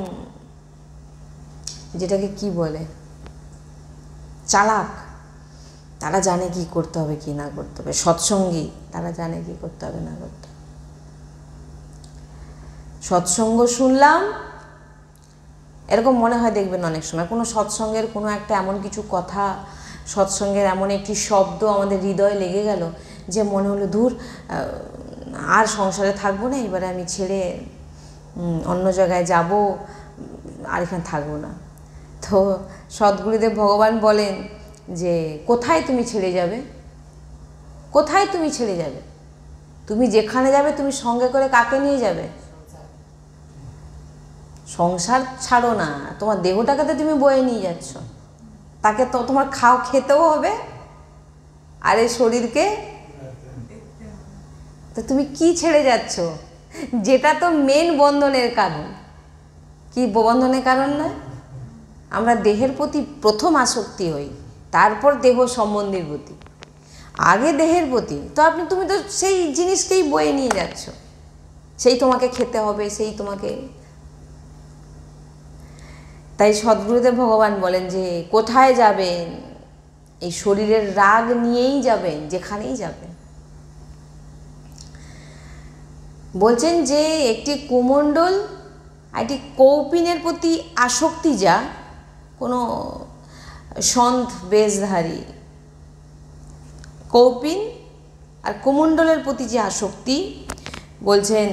[SPEAKER 1] যেটাকে কি বলে, চালাক, তারা জানে কি করতে হবে কি না করতে হবে। সৎসঙ্গী, তারা জানে কি করতে হবে না করতে হবে। সৎসঙ্গ শুনলাম, এরকম মনে হয়, দেখবেন অনেক সময় কোনো সৎসঙ্গের কোনো একটা এমন কিছু কথা, সৎসঙ্গের এমন একটি শব্দ আমাদের হৃদয়ে লেগে গেল যে মনে হলো দূর, আর সংসারে থাকবো না, এবারে আমি ছেড়ে অন্য জায়গায় যাব, আর এখানে থাকবো না। তো সদ্গুরুদেব ভগবান বলেন যে কোথায় তুমি ছেড়ে যাবে, কোথায় তুমি ছেড়ে যাবে? তুমি যেখানে যাবে তুমি সঙ্গে করে কাকে নিয়ে যাবে? সংসার ছাড়ো না, তোমার দেহটাকে তো তুমি বয়ে নিয়ে যাচ্ছ, তাকে তো তোমার খেতেও হবে, আর এই শরীরকে তো তুমি কি ছেড়ে যাচ্ছ? যেটা তো মেন বন্ধনের কারণ। কি বন্ধনের কারণ নয়? আমরা দেহের প্রতি প্রথম আসক্তি হই, তারপর দেহ সম্বন্ধের প্রতি, আগে দেহের প্রতি। তো তুমি তো সেই জিনিসকেই বয়ে নিয়ে যাচ্ছ, সেই তোমাকে খেতে হবে, সেই তোমাকে। তাই সদ্গুরুদেব ভগবান বলেন যে কোথায় যাবেন, এই শরীরের রাগ নিয়েই যাবেন, যেখানেই যাবেন। বলছেন যে একটি কুমণ্ডল, একটি কৌপিনের প্রতি আসক্তি, যা কোনো সন্থ বেশধারী কৌপিন আর কুমণ্ডলের প্রতি যে আসক্তি, বলছেন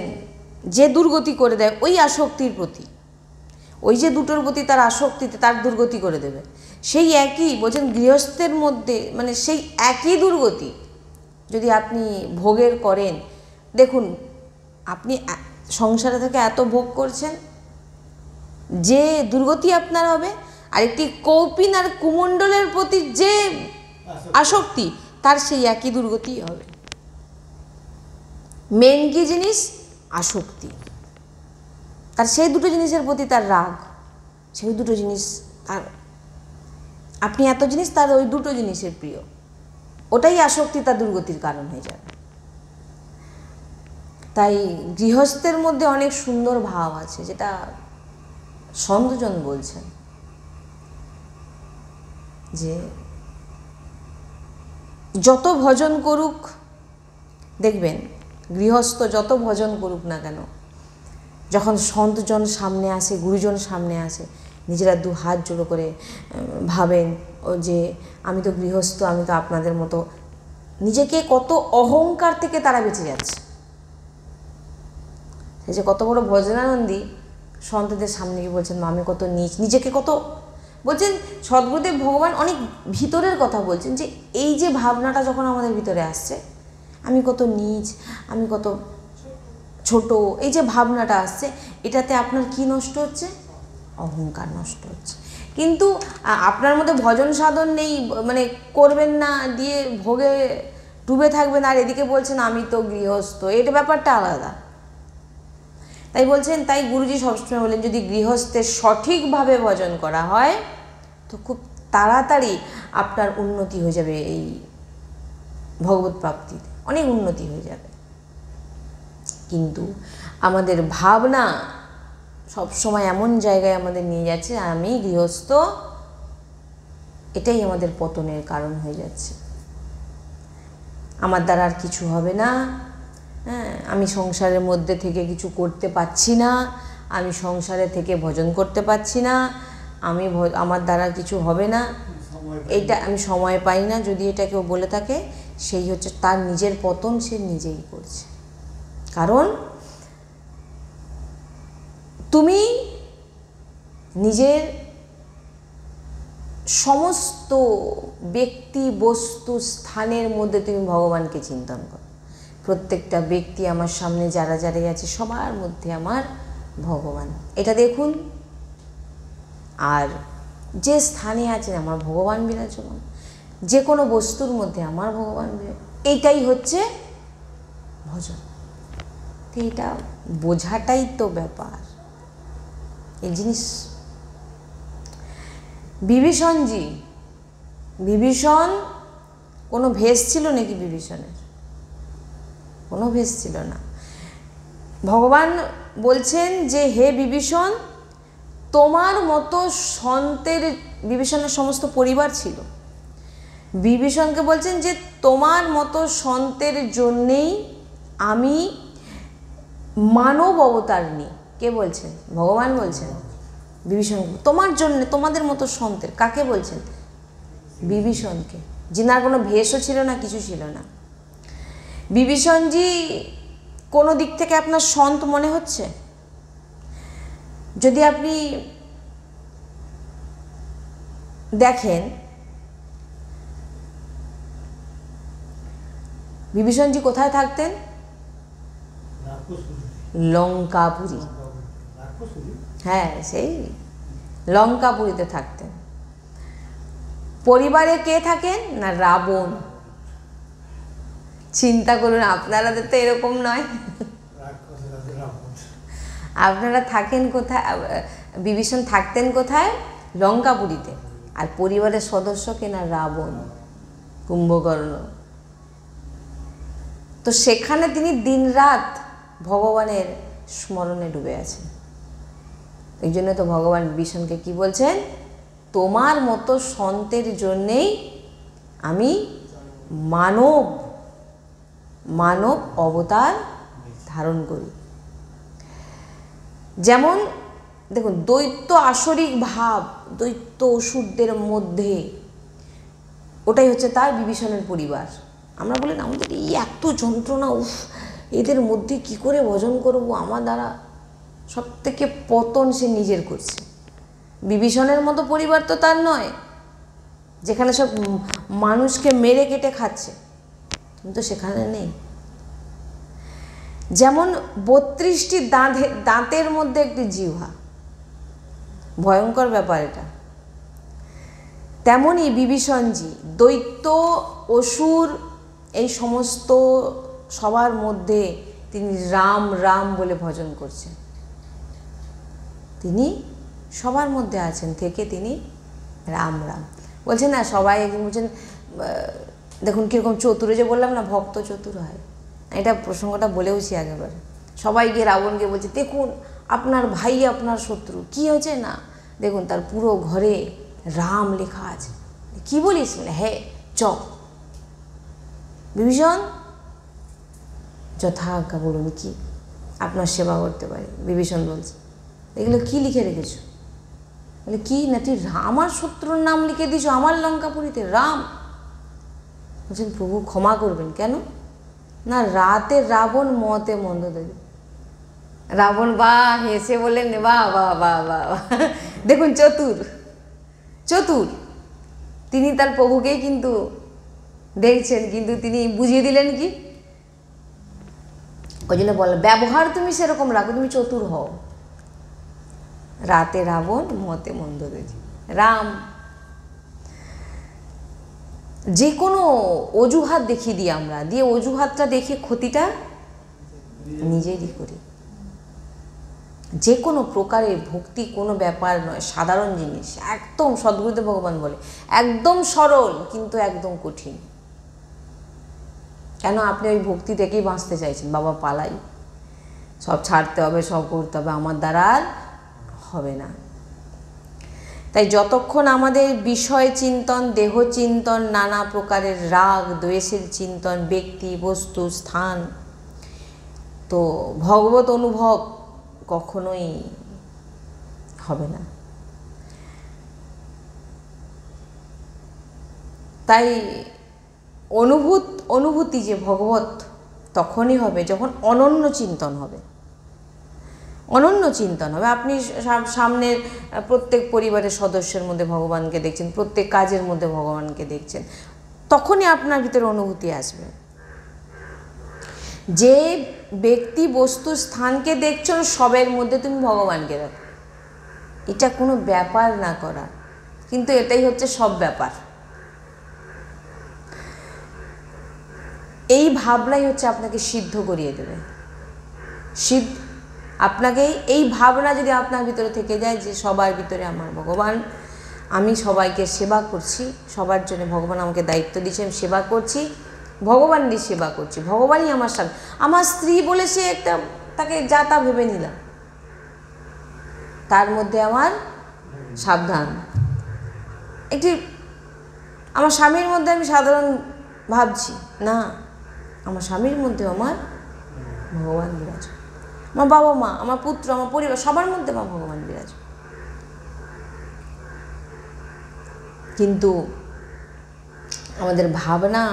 [SPEAKER 1] যে দুর্গতি করে দেয় ওই আসক্তির প্রতি, ওই যে দুটোর প্রতি তার আসক্তিতে তার দুর্গতি করে দেবে। সেই একই বলছেন গৃহস্থের মধ্যে, মানে সেই একই দুর্গতি যদি আপনি ভোগের করেন, দেখুন আপনি সংসারে থেকে এত ভোগ করছেন, যে দুর্গতি আপনার হবে, আর একটি কৌপিন আর কুমণ্ডলের প্রতি যে আসক্তি, তার সেই একই দুর্গতি হবে। মেন কি জিনিস? আসক্তি। তার সেই দুটো জিনিসের প্রতি তার রাগ, সেই দুটো জিনিস তার, আপনি এত জিনিস, তার ওই দুটো জিনিসের প্রিয়, ওটাই আসক্তি, তার দুর্গতির কারণ হয়ে যাবে। তাই গৃহস্থের মধ্যে অনেক সুন্দর ভাব আছে, যেটা সন্তজন বলছেন যে যত ভজন করুক, দেখবেন গৃহস্থ যত ভজন করুক না কেন, যখন সন্তজন সামনে আসে, গুরুজন সামনে আসে, নিজেরা দু হাত জোড়ো করে ভাবেন ও যে আমি তো গৃহস্থ, আমি তো আপনাদের মতো, নিজেকে কত অহংকার থেকে তারা বেঁচে যাচ্ছে। সেই যে কত বড় ভজনানন্দী সন্তদের সামনে গিয়ে বলছেন আমি কত নীচ, নিজেকে কত বলছেন। সদ্গুরুদেব ভগবান অনেক ভিতরের কথা বলছেন, যে এই যে ভাবনাটা যখন আমাদের ভিতরে আসছে, আমি কত নীচ, আমি কত ছোট, এই যে ভাবনাটা আসছে, এটাতে আপনার কি নষ্ট হচ্ছে? অহংকার নষ্ট হচ্ছে। কিন্তু আপনার মধ্যে ভজন সাধন নেই, মানে করবেন না, দিয়ে ভোগে ডুবে থাকবেন, আর এদিকে বলছেন আমি তো গৃহস্থ, এটা ব্যাপারটা আলাদা। তাই বলছেন, তাই গুরুজি সবসময় বলেন যদি গৃহস্থের সঠিকভাবে ভজন করা হয় তো খুব তাড়াতাড়ি আপনার উন্নতি হয়ে যাবে, এই ভগবত প্রাপ্তিতে অনেক উন্নতি হয়ে যাবে। কিন্তু আমাদের ভাবনা সবসময় এমন জায়গায় আমাদের নিয়ে যাচ্ছে, আমি গৃহস্থ, এটাই আমাদের পতনের কারণ হয়ে যাচ্ছে। আমার দ্বারা আর কিছু হবে না, হ্যাঁ, আমি সংসারের মধ্যে থেকে কিছু করতে পারছি না, আমি সংসারে থেকে ভজন করতে পারছি না, আমি আমার দ্বারা কিছু হবে না, এটা আমি সময় পাই না, যদি এটা কেউ বলে থাকে, সেই হচ্ছে তার নিজের পতন, সে নিজেই করছে। কারণ তুমি নিজের সমস্ত ব্যক্তি বস্তু স্থানের মধ্যে তুমি ভগবানকে চিন্তন করো। প্রত্যেকটা ব্যক্তি আমার সামনে যারা যারা আছে, সবার মধ্যে আমার ভগবান, এটা দেখুন। আর যে স্থানে আছেন আমার ভগবান বিরাজমান, যে কোনো বস্তুর মধ্যে আমার ভগবান বিরাজমান, এইটাই হচ্ছে ভজন। এইটা বোঝাটাই তো ব্যাপার, এই জিনিস। বিভীষণ কোনো ভেষ ছিল নাকি? বিভীষণের কোনো ভেষ ছিল না। ভগবান বলছেন যে হে বিভীষণ, তোমার মতো সন্তের, বিভীষণের সমস্ত পরিবার ছিল, বিভীষণকে বলছেন যে তোমার মতো সন্তের জন্যেই আমি মানব অবতার নিই। কে বলছেন? ভগবান বলছেন বিভীষণ, তোমার জন্য, তোমাদের মতো সন্তের। কাকে বলছেন? বিভীষণকে, যিনার কোনো ভেষও ছিল না, কিছু ছিল না। বিভীষণজি কোনো দিক থেকে আপনার সন্ত মনে হচ্ছে? যদি আপনি দেখেন, বিভীষণজি কোথায় থাকতেন? লঙ্কাপুরী। হ্যাঁ, সেই লঙ্কাপুরীতে থাকতেন। পরিবারে কে থাকেন? না, রাবণ। চিন্তা করুন, আপনারাদের তো এরকম নয়, আপনারা থাকেন কোথায়? বিভীষণ থাকতেন কোথায়? লঙ্কাপুরীতে। আর পরিবারের সদস্য কে? না, রাবণ, কুম্ভকর্ণ। তো সেখানে তিনি দিনরাত ভগবানের স্মরণে ডুবে আছেন। এই জন্য তো ভগবান বিভীষণকে কি বলছেন? তোমার মতো সন্তের জন্যেই আমি মানব অবতার ধারণ করি। যেমন দেখুন, দৈত্য আসরিক ভাব, দৈত্য অসুরদের মধ্যে, ওটাই হচ্ছে তার বিভীষণের পরিবার। আমরা বলি না, আমাদের এই এত যন্ত্রণা, উফ, এদের মধ্যে কি করে ভজন করব, আমার দ্বারা সব থেকে পতন সে নিজের করছে। বিভীষণের মতো পরিবার তো তার নয়, যেখানে সব মানুষকে মেরে কেটে খাচ্ছে, তুমি তো সেখানে নেই। যেমন 32টি দাঁতের মধ্যে একটি জিহ্বা, ভয়ঙ্কর ব্যাপার এটা। তেমনই বিভীষণজি দৈত্য অসুর এই সমস্ত সবার মধ্যে তিনি রাম রাম বলে ভজন করছেন। তিনি সবার মধ্যে আছেন থেকে তিনি রাম রাম বলছেন। না সবাই বলছেন, দেখুন কীরকম চতুর, যে বললাম না ভক্ত চতুর হয়, এটা প্রসঙ্গটা বলেওছি আগেবার। সবাই গিয়ে রাবণকে বলছে, দেখুন আপনার ভাই আপনার শত্রু, কি হয়েছে না দেখুন তার পুরো ঘরে রাম লেখা আছে। কি বলিস? মানে হ্যাঁ চ। বিভীষণ যথাজ্ঞা, বলুন কি আপনার সেবা করতে পারি। বিভীষণ বলছে, এগুলো কি লিখে রেখেছো? বলে কি না, তুই আমার শত্রুর নাম লিখে দিস আমার লঙ্কাপুরীতে, রাম। বলছেন প্রভু ক্ষমা করবেন। কেন? না রাতে রাবণ মতে মন্দ দেবে। রাবণ বা হেসে বললেন, বাহ বাহ বাহ বাহ, দেখুন চতুর চতুর। তিনি তার প্রভুকেই কিন্তু দেখছেন, কিন্তু তিনি বুঝিয়ে দিলেন কি, ওই জন্য বল ব্যবহার তুমি সেরকম রাখো, তুমি চতুর হও। রাতে রাবণ মতে মন্দ দেবে। রাম যে কোনো অজুহাত দেখিয়ে দিই আমরা, দিয়ে অজুহাতটা দেখে ক্ষতিটা নিজেরই করি। যে কোনো প্রকারের ভক্তি কোনো ব্যাপার নয়, সাধারণ জিনিস, একদম সদ্গুরুদেব ভগবান বলে একদম সরল কিন্তু একদম কঠিন। কেন? আপনি ওই ভক্তি থেকেই বাঁচতে চাইছেন, বাবা পালাই, সব ছাড়তে হবে, সব করতে হবে, আমার দ্বারা আর হবে না। তাই যতক্ষণ আমাদের বিষয় চিন্তন, দেহ চিন্তন, নানা প্রকারের রাগ দ্বেষের চিন্তন, ব্যক্তি বস্তু স্থান, তো ভগবত অনুভব কখনোই হবে না। তাই অনুভূতি যে ভগবত তখনই হবে যখন অনন্য চিন্তন হবে। অনন্য চিন্তন হবে। আপনি সামনের প্রত্যেক পরিবারের সদস্যের মধ্যে ভগবানকে দেখছেন, প্রত্যেক কাজের মধ্যে ভগবানকে দেখছেন, তখনই আপনার ভিতরে অনুভূতি আসবে। যে ব্যক্তি বস্তু স্থানকে দেখছো সবের মধ্যে তুমি ভগবানকে দেখো, এটা কোনো ব্যাপার না করা, কিন্তু এটাই হচ্ছে সব ব্যাপার। এই ভাবনাই হচ্ছে আপনাকে সিদ্ধ করিয়ে দেবে। আপনাকে এই ভাবনা যদি আপনার ভিতরে থেকে যায় যে সবার ভিতরে আমার ভগবান, আমি সবাইকে সেবা করছি, সবার জন্য ভগবান আমাকে দায়িত্ব দিয়েছে, আমি সেবা করছি, ভগবানেরই সেবা করছি, ভগবানই আমার সাথে। আমার স্ত্রী বলে সে একটা তাকে যা তা ভেবে নিলাম, তার মধ্যে আমার সাবধান। একটি আমার স্বামীর মধ্যে আমি সাধারণ ভাবছি না, আমার স্বামীর মধ্যে আমার ভগবান বিরাজ, আমার বাবা মা, আমার পুত্র, আমার পরিবার, সবার মধ্যে আমার ভগবান বিরাজ। কিন্তু আমাদের ভাবনা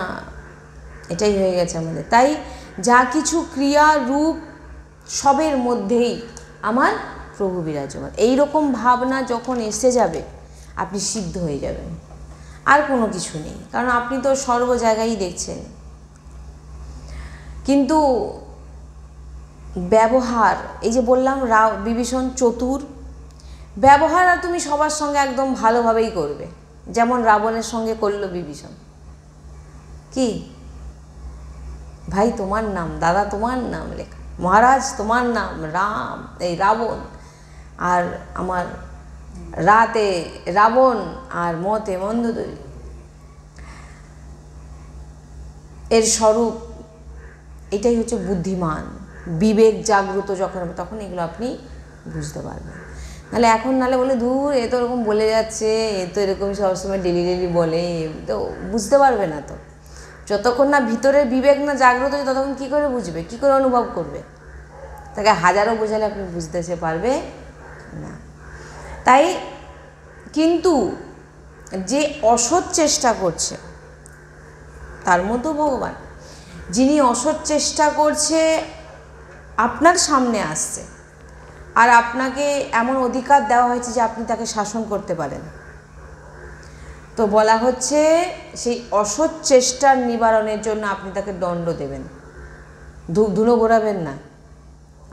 [SPEAKER 1] এটাই হয়ে গেছে আমাদের। তাই যা কিছু ক্রিয়া রূপ সবের মধ্যেই আমার প্রভু বিরাজমান, এইরকম ভাবনা যখন এসে যাবে আপনি সিদ্ধ হয়ে যাবেন। আর কোনো কিছু নেই, কারণ আপনি তো সর্ব জায়গায় দেখছেন। কিন্তু ব্যবহার, এই যে বললাম বিভীষণ চতুর, ব্যবহার আর তুমি সবার সঙ্গে একদম ভালোভাবেই করবে, যেমন রাবণের সঙ্গে করলো বিভীষণ। কি ভাই তোমার নাম, দাদা তোমার নাম লেখা, মহারাজ তোমার নাম রাম, এই রাবণ, আর আমার রাতে রাবণ আর মতে মন্দোদরী। এর স্বরূপ এটাই হচ্ছে বুদ্ধিমান। বিবেক জাগ্রত যখন হবে তখন এগুলো আপনি বুঝতে পারবেন। নাহলে এখন নাহলে বলে দূর এ তো এরকম বলে যাচ্ছে, এ তো এরকম সবসময় ডেলি ডেলি বলে, তো বুঝতে পারবে না। তো যতক্ষণ না ভিতরের বিবেক না জাগ্রত হচ্ছে ততক্ষণ কী করে বুঝবে, কী করে অনুভব করবে? তাকে হাজারও বোঝালে আপনি বুঝতে সে পারবে না। তাই কিন্তু যে অসৎ চেষ্টা করছে তার মধ্যেও ভগবান, যিনি অসৎ চেষ্টা করছে আপনার সামনে আসছে আর আপনাকে এমন অধিকার দেওয়া হয়েছে যে আপনি তাকে শাসন করতে পারেন, তো বলা হচ্ছে সেই অসৎ চেষ্টার নিবারণের জন্য আপনি তাকে দণ্ড দেবেন, ধূপ ধুনো ঘোরাবেন না।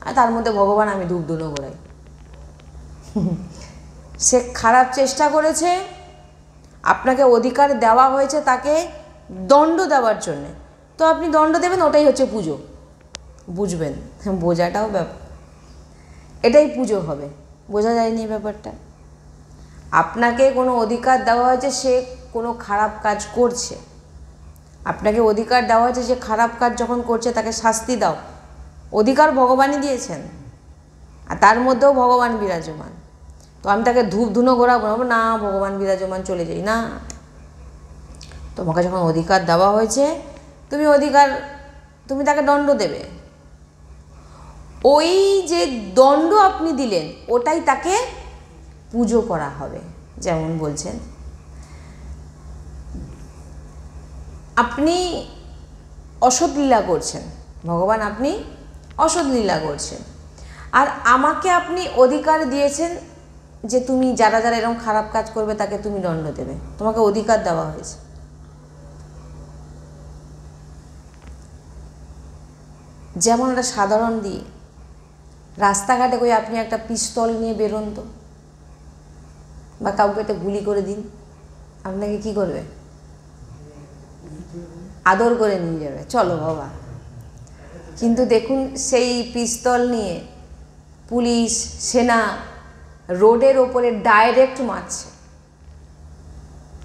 [SPEAKER 1] আর তার মধ্যে ভগবান আমি ধূপ ধুনো ঘোরাই। সে খারাপ চেষ্টা করেছে, আপনাকে অধিকার দেওয়া হয়েছে তাকে দণ্ড দেওয়ার জন্যে, তো আপনি দণ্ড দেবেন, ওটাই হচ্ছে পুজো। বুঝবেন, বোঝাটাও ব্যাপার, এটাই পুজো হবে। বোঝা যায়নি ব্যাপারটা? আপনাকে কোনো অধিকার দেওয়া হয়েছে, সে কোনো খারাপ কাজ করছে, আপনাকে অধিকার দেওয়া হয়েছে যে খারাপ কাজ যখন করছে তাকে শাস্তি দাও, অধিকার ভগবানই দিয়েছেন, আর তার মধ্যেও ভগবান বিরাজমান। তো আমি তাকে ধূপ ধুনো ঘোরাবো না, ভগবান বিরাজমান, চলে যাই না। তোমাকে যখন অধিকার দেওয়া হয়েছে, তুমি তাকে দণ্ড দেবে। ওই যে দণ্ড আপনি দিলেন, ওটাই তাকে পুজো করা হবে। যেমন বলছেন আপনি অসৎ লীলা করছেন, ভগবান আপনি অসৎ লীলা করছেন, আর আমাকে আপনি অধিকার দিয়েছেন যে তুমি যারা যারা এরকম খারাপ কাজ করবে তাকে তুমি দণ্ড দেবে, তোমাকে অধিকার দেওয়া হয়েছে। যেমন একটা সাধারণ দিয়ে রাস্তাঘাটে কই আপনি একটা পিস্তল নিয়ে বেরোন তো, বা কাউকে একটা গুলি করে দিন, আপনাকে কি করবে? আদর করে নিয়ে যাবে, চলো বাবা। কিন্তু দেখুন সেই পিস্তল নিয়ে পুলিশ সেনা রোডের ওপরে ডাইরেক্ট মারছে,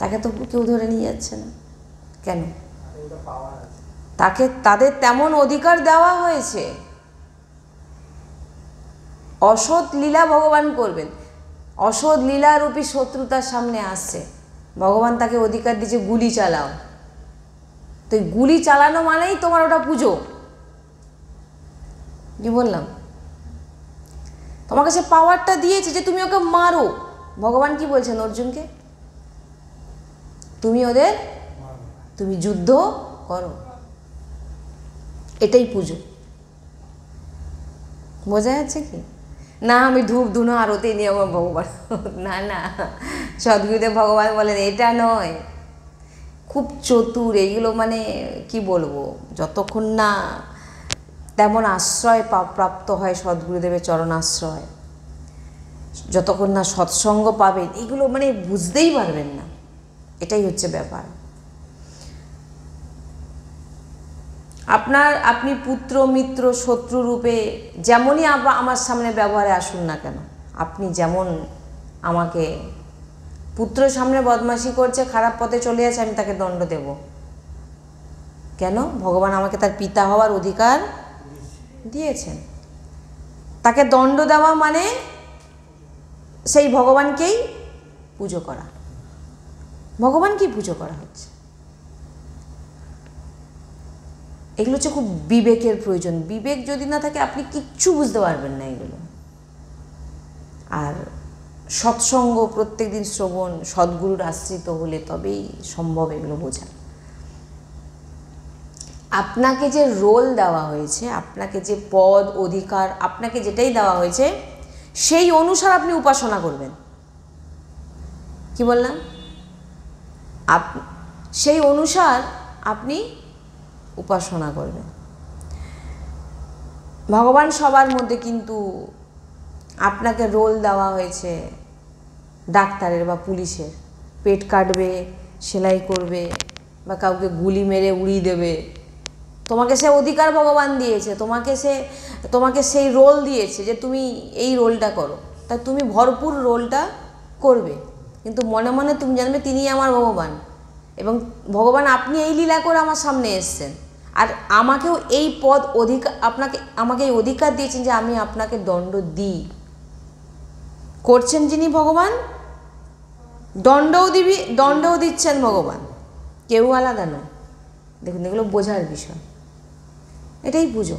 [SPEAKER 1] তাকে তো কেউ ধরে নিয়ে যাচ্ছে না কেন? তাদের তেমন অধিকার দেওয়া হয়েছে। অসৎ লীলা ভগবান করবেন, অসৎ লীলারূপী শত্রু তার সামনে আসছে, ভগবান তাকে অধিকার দিয়েছে গুলি চালাও। তো গুলি চালানো মানেই তোমার ওটা পুজো। কি বললাম? তোমাকে সে পাওয়ারটা দিয়েছে যে তুমি ওকে মারো। ভগবান কি বলছেন অর্জুনকে? তুমি যুদ্ধ করো, এটাই পুজো। বোঝা যাচ্ছে কি না? আমি ধূপ ধুনো আরতি নিয়ে আমার ভগবান, না না, সদ্গুরুদেব ভগবান বলেন এটা নয়। খুব চতুর এইগুলো, মানে কি বলবো, যতক্ষণ না তেমন আশ্রয় প্রাপ্ত হয় সদ্গুরুদেবের চরণাশ্রয়, যতক্ষণ না সৎসঙ্গ পাবেন, এগুলো মানে বুঝতেই পারবেন না। এটাই হচ্ছে ব্যাপার। আপনি পুত্র মিত্র শত্রু রূপে যেমনই আমার সামনে ব্যবহারে আসুন না কেন, আপনি যেমন আমাকে পুত্র সামনে বদমাশি করছে, খারাপ পথে চলে যাচ্ছে, আমি তাকে দণ্ড দেব কেন? ভগবান আমাকে তার পিতা হওয়ার অধিকার দিয়েছেন। তাকে দণ্ড দেওয়া মানে সেই ভগবানকেই পুজো করা। ভগবানকেই পুজো করা হচ্ছে। এগুলো হচ্ছে খুব বিবেকের প্রয়োজন। বিবেক যদি না থাকে আপনি কিচ্ছু বুঝতে পারবেন না এগুলো। আর সৎসঙ্গ, প্রত্যেক দিন শ্রবণ, সদ্গুরুর আশ্রিত হলে তবেই সম্ভব এগুলো বোঝা। আপনাকে যে রোল দেওয়া হয়েছে, আপনাকে যে পদ অধিকার, আপনাকে যেটাই দেওয়া হয়েছে, সেই অনুসার আপনি উপাসনা করবেন। কি বললাম? সেই অনুসার আপনি উপাসনা করবেন। ভগবান সবার মধ্যে, কিন্তু আপনাকে রোল দেওয়া হয়েছে ডাক্তারের বা পুলিশের, পেট কাটবে, সেলাই করবে, বা কাউকে গুলি মেরে উড়িয়ে দেবে। তোমাকে সে অধিকার ভগবান দিয়েছে, তোমাকে সেই রোল দিয়েছে যে তুমি এই রোলটা করো, তাই তুমি ভরপুর রোলটা করবে। কিন্তু মনে মনে তুমি জানবে তিনিই আমার ভগবান, এবং ভগবান আপনি এই লীলা করে আমার সামনে এসছেন, আর আমাকেও এই পদ অধিকার, আমাকে এই অধিকার দিয়েছেন যে আমি আপনাকে দণ্ড দিই। করছেন যিনি ভগবান, দণ্ডও দিচ্ছেন ভগবান, কেউ আলাদা নয়। দেখুন, এগুলো বোঝার বিষয়। এটাই পুজো।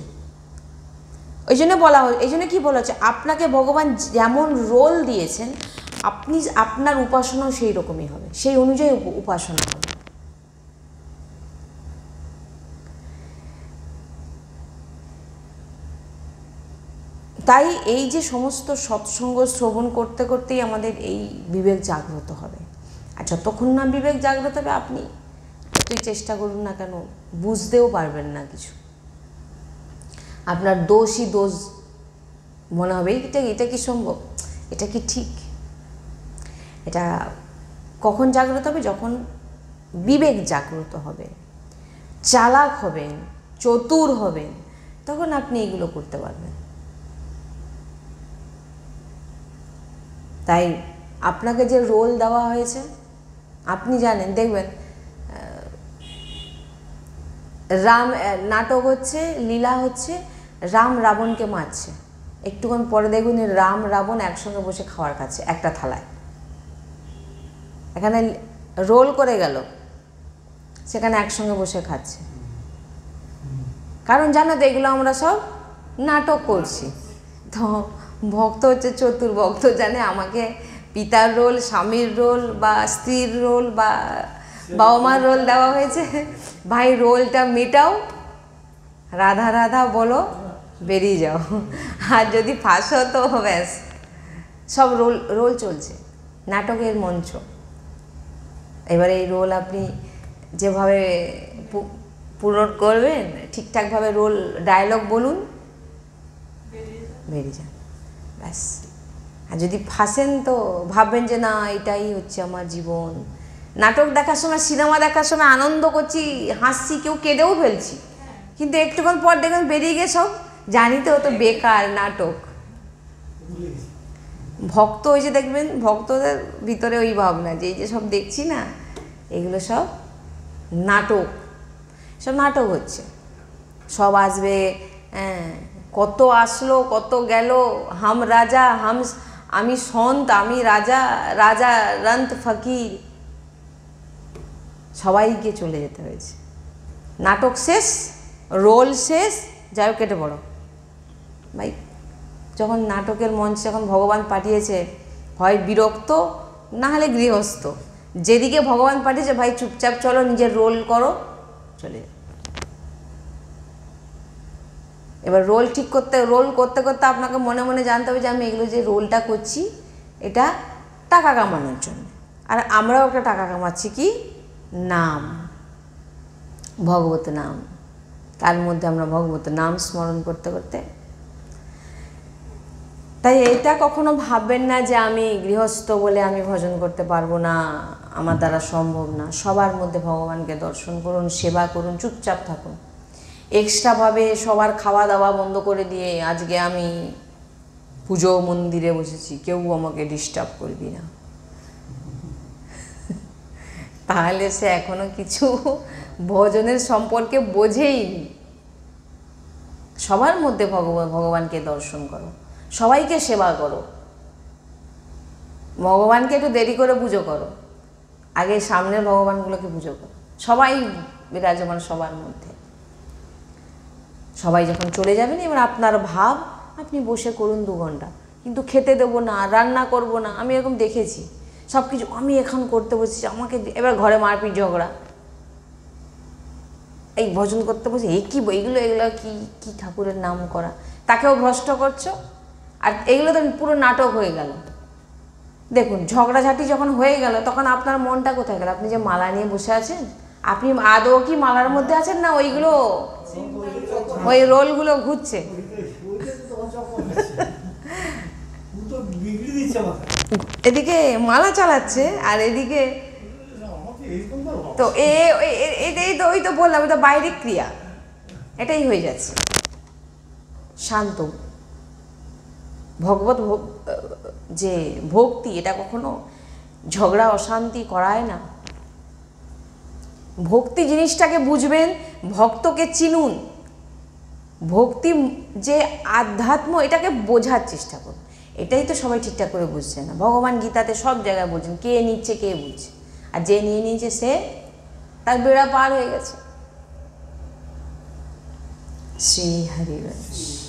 [SPEAKER 1] ওই জন্য কি বলা হচ্ছে, আপনাকে ভগবান যেমন রোল দিয়েছেন, আপনার উপাসনাও সেই রকমই হবে, সেই অনুযায়ী উপাসনা হবে। তাই এই যে সমস্ত সৎসঙ্গ শ্রবণ করতে করতেই আমাদের এই বিবেক জাগ্রত হবে। আর যতক্ষণ না বিবেক জাগ্রত হবে আপনি যতই চেষ্টা করুন না কেন বুঝতেও পারবেন না কিছু। আপনার দোষই দোষ মনে হবে, এটা কি সম্ভব, এটা কি ঠিক। এটা কখন জাগ্রত হবে? যখন বিবেক জাগ্রত হবে, চালাক হবেন, চতুর হবেন, তখন আপনি এগুলো করতে পারবেন। তাই আপনাকে যে রোল দেওয়া হয়েছে আপনি জানেন, দেখবেন রাম নাটক হচ্ছে, লীলা হচ্ছে, রাম রাবণকে মারছে, একটুক্ষণ পরে দেখুন রাম রাবণ একসঙ্গে বসে খাওয়ার খাচ্ছে একটা থালায়। এখানে রোল করে গেল, সেখানে একসঙ্গে বসে খাচ্ছে। কারণ জানো তো এগুলো আমরা সব নাটক করছি। তো ভক্ত হচ্ছে চতুর, ভক্ত জানে আমাকে পিতার রোল, স্বামীর রোল বা স্ত্রীর রোল বা বাবা মার রোল দেওয়া হয়েছে, ভাই রোলটা মেটাও, রাধা রাধা বলো, বেরিয়ে যাও। আর যদি ফাঁসো তো ব্যাস, সব রোল চলছে, নাটকের মঞ্চ। এবারে এই রোল আপনি যেভাবে পূরণ করবেন, ঠিকঠাকভাবে রোল ডায়লগ বলুন, বেরিয়ে যান, ব্যাস। আর যদি ফাঁসেন তো ভাববেন যে না এটাই হচ্ছে আমার জীবন। নাটক দেখার সময়, সিনেমা দেখার সময় আনন্দ করছি, হাসছি, কেউ কেঁদেও ফেলছি, কিন্তু একটুক্ষণ পর দেখবেন বেরিয়ে গিয়ে সব জানি তো তো বেকার নাটক। ভক্ত ওই যে দেখবেন ভক্তদের ভিতরে ওই ভাবনা যে এই যে সব দেখছি না এগুলো সব নাটক, সব নাটক হচ্ছে, সব আসবে, কত আসলো কত গেল, হাম রাজা, আমি সন্ত, আমি রাজা, রাজা রন্ত ফকির, সবাইকে চলে যেতে হয়েছে। নাটক শেষ, রোল শেষ, যাই হোক কেটে পড়ো ভাই। যখন নাটকের মঞ্চে যখন ভগবান পাঠিয়েছে, হয় বিরক্ত না হলে গৃহস্থ, যেদিকে ভগবান পাঠিয়েছে ভাই চুপচাপ চলো, নিজের রোল করো, চলে যাও। এবার রোল করতে করতে আপনাকে মনে মনে জানতে হবে যে আমি এগুলো যে রোলটা করছি এটা টাকা কামানোর জন্য। আর আমরাও একটা টাকা কামাচ্ছি কি? নাম, ভগবত নাম। তার মধ্যে আমরা ভগবত নাম স্মরণ করতে করতে, তাই এটা কখনো ভাববেন না যে আমি গৃহস্থ বলে আমি ভজন করতে পারবো না, আমার দ্বারা সম্ভব না। সবার মধ্যে ভগবানকে দর্শন করুন, সেবা করুন, চুপচাপ থাকুন। এক্সট্রাভাবে সবার খাওয়া দাওয়া বন্ধ করে দিয়ে আজকে আমি পুজো মন্দিরে বসেছি, কেউ আমাকে ডিস্টার্ব করবি না, তাহলে সে এখনো কিছু ভজনের সম্পর্কে বোঝেইনি। সবার মধ্যে ভগবানকে দর্শন করো, সবাইকে সেবা করো, ভগবানকে একটু দেরি করে পুজো করো, আগে সামনের ভগবানগুলোকে পুজো করো। সবাই বিরাজমান সবার মধ্যে। সবাই যখন চলে যাবেন এবার আপনার ভাব আপনি বসে করুন 2 ঘন্টা, কিন্তু খেতে দেবো না, রান্না করব না। আমি এরকম দেখেছি, সব কিছু আমি এখন করতে বসেছি, আমাকে এবার ঘরে মারপিট ঝগড়া, এই ভজন করতে বসে এই কী এগুলো কি কি ঠাকুরের নাম করা, তাকেও ভ্রষ্ট করছো। আর এগুলো তো পুরো নাটক হয়ে গেল। দেখুন ঝগড়াঝাটি যখন হয়ে গেল তখন আপনার মনটা কোথায় গেল? আপনি যে মালা নিয়ে বসে আছেন, আপনি আদৌ কি মালার মধ্যে আছেন না ওইগুলো ওই রোলগুলো ঘুরছে? এদিকে মালা চালাচ্ছে আর এদিকে তো এটাই তো, ওই তো বললাম, এটা বাইরের ক্রিয়া, এটাই হয়ে যাচ্ছে। শান্ত ভগবত যে ভক্তি, এটা কখনো ঝগড়া অশান্তি করায় না। ভক্তি জিনিসটাকে বুঝবেন, ভক্তকে চিনুন, ভক্তি যে আধ্যাত্ম এটাকে বোঝার চেষ্টা করুন। এটাই তো সবাই ঠিকঠাক করে বুঝছে না। ভগবান গীতাতে সব জায়গায় বলছেন কে নিচ্ছে কে বুঝছে, আর যে নিয়ে নিয়েছে সে তার বেড়া পার হয়ে গেছে। শ্রী হরিবংশ।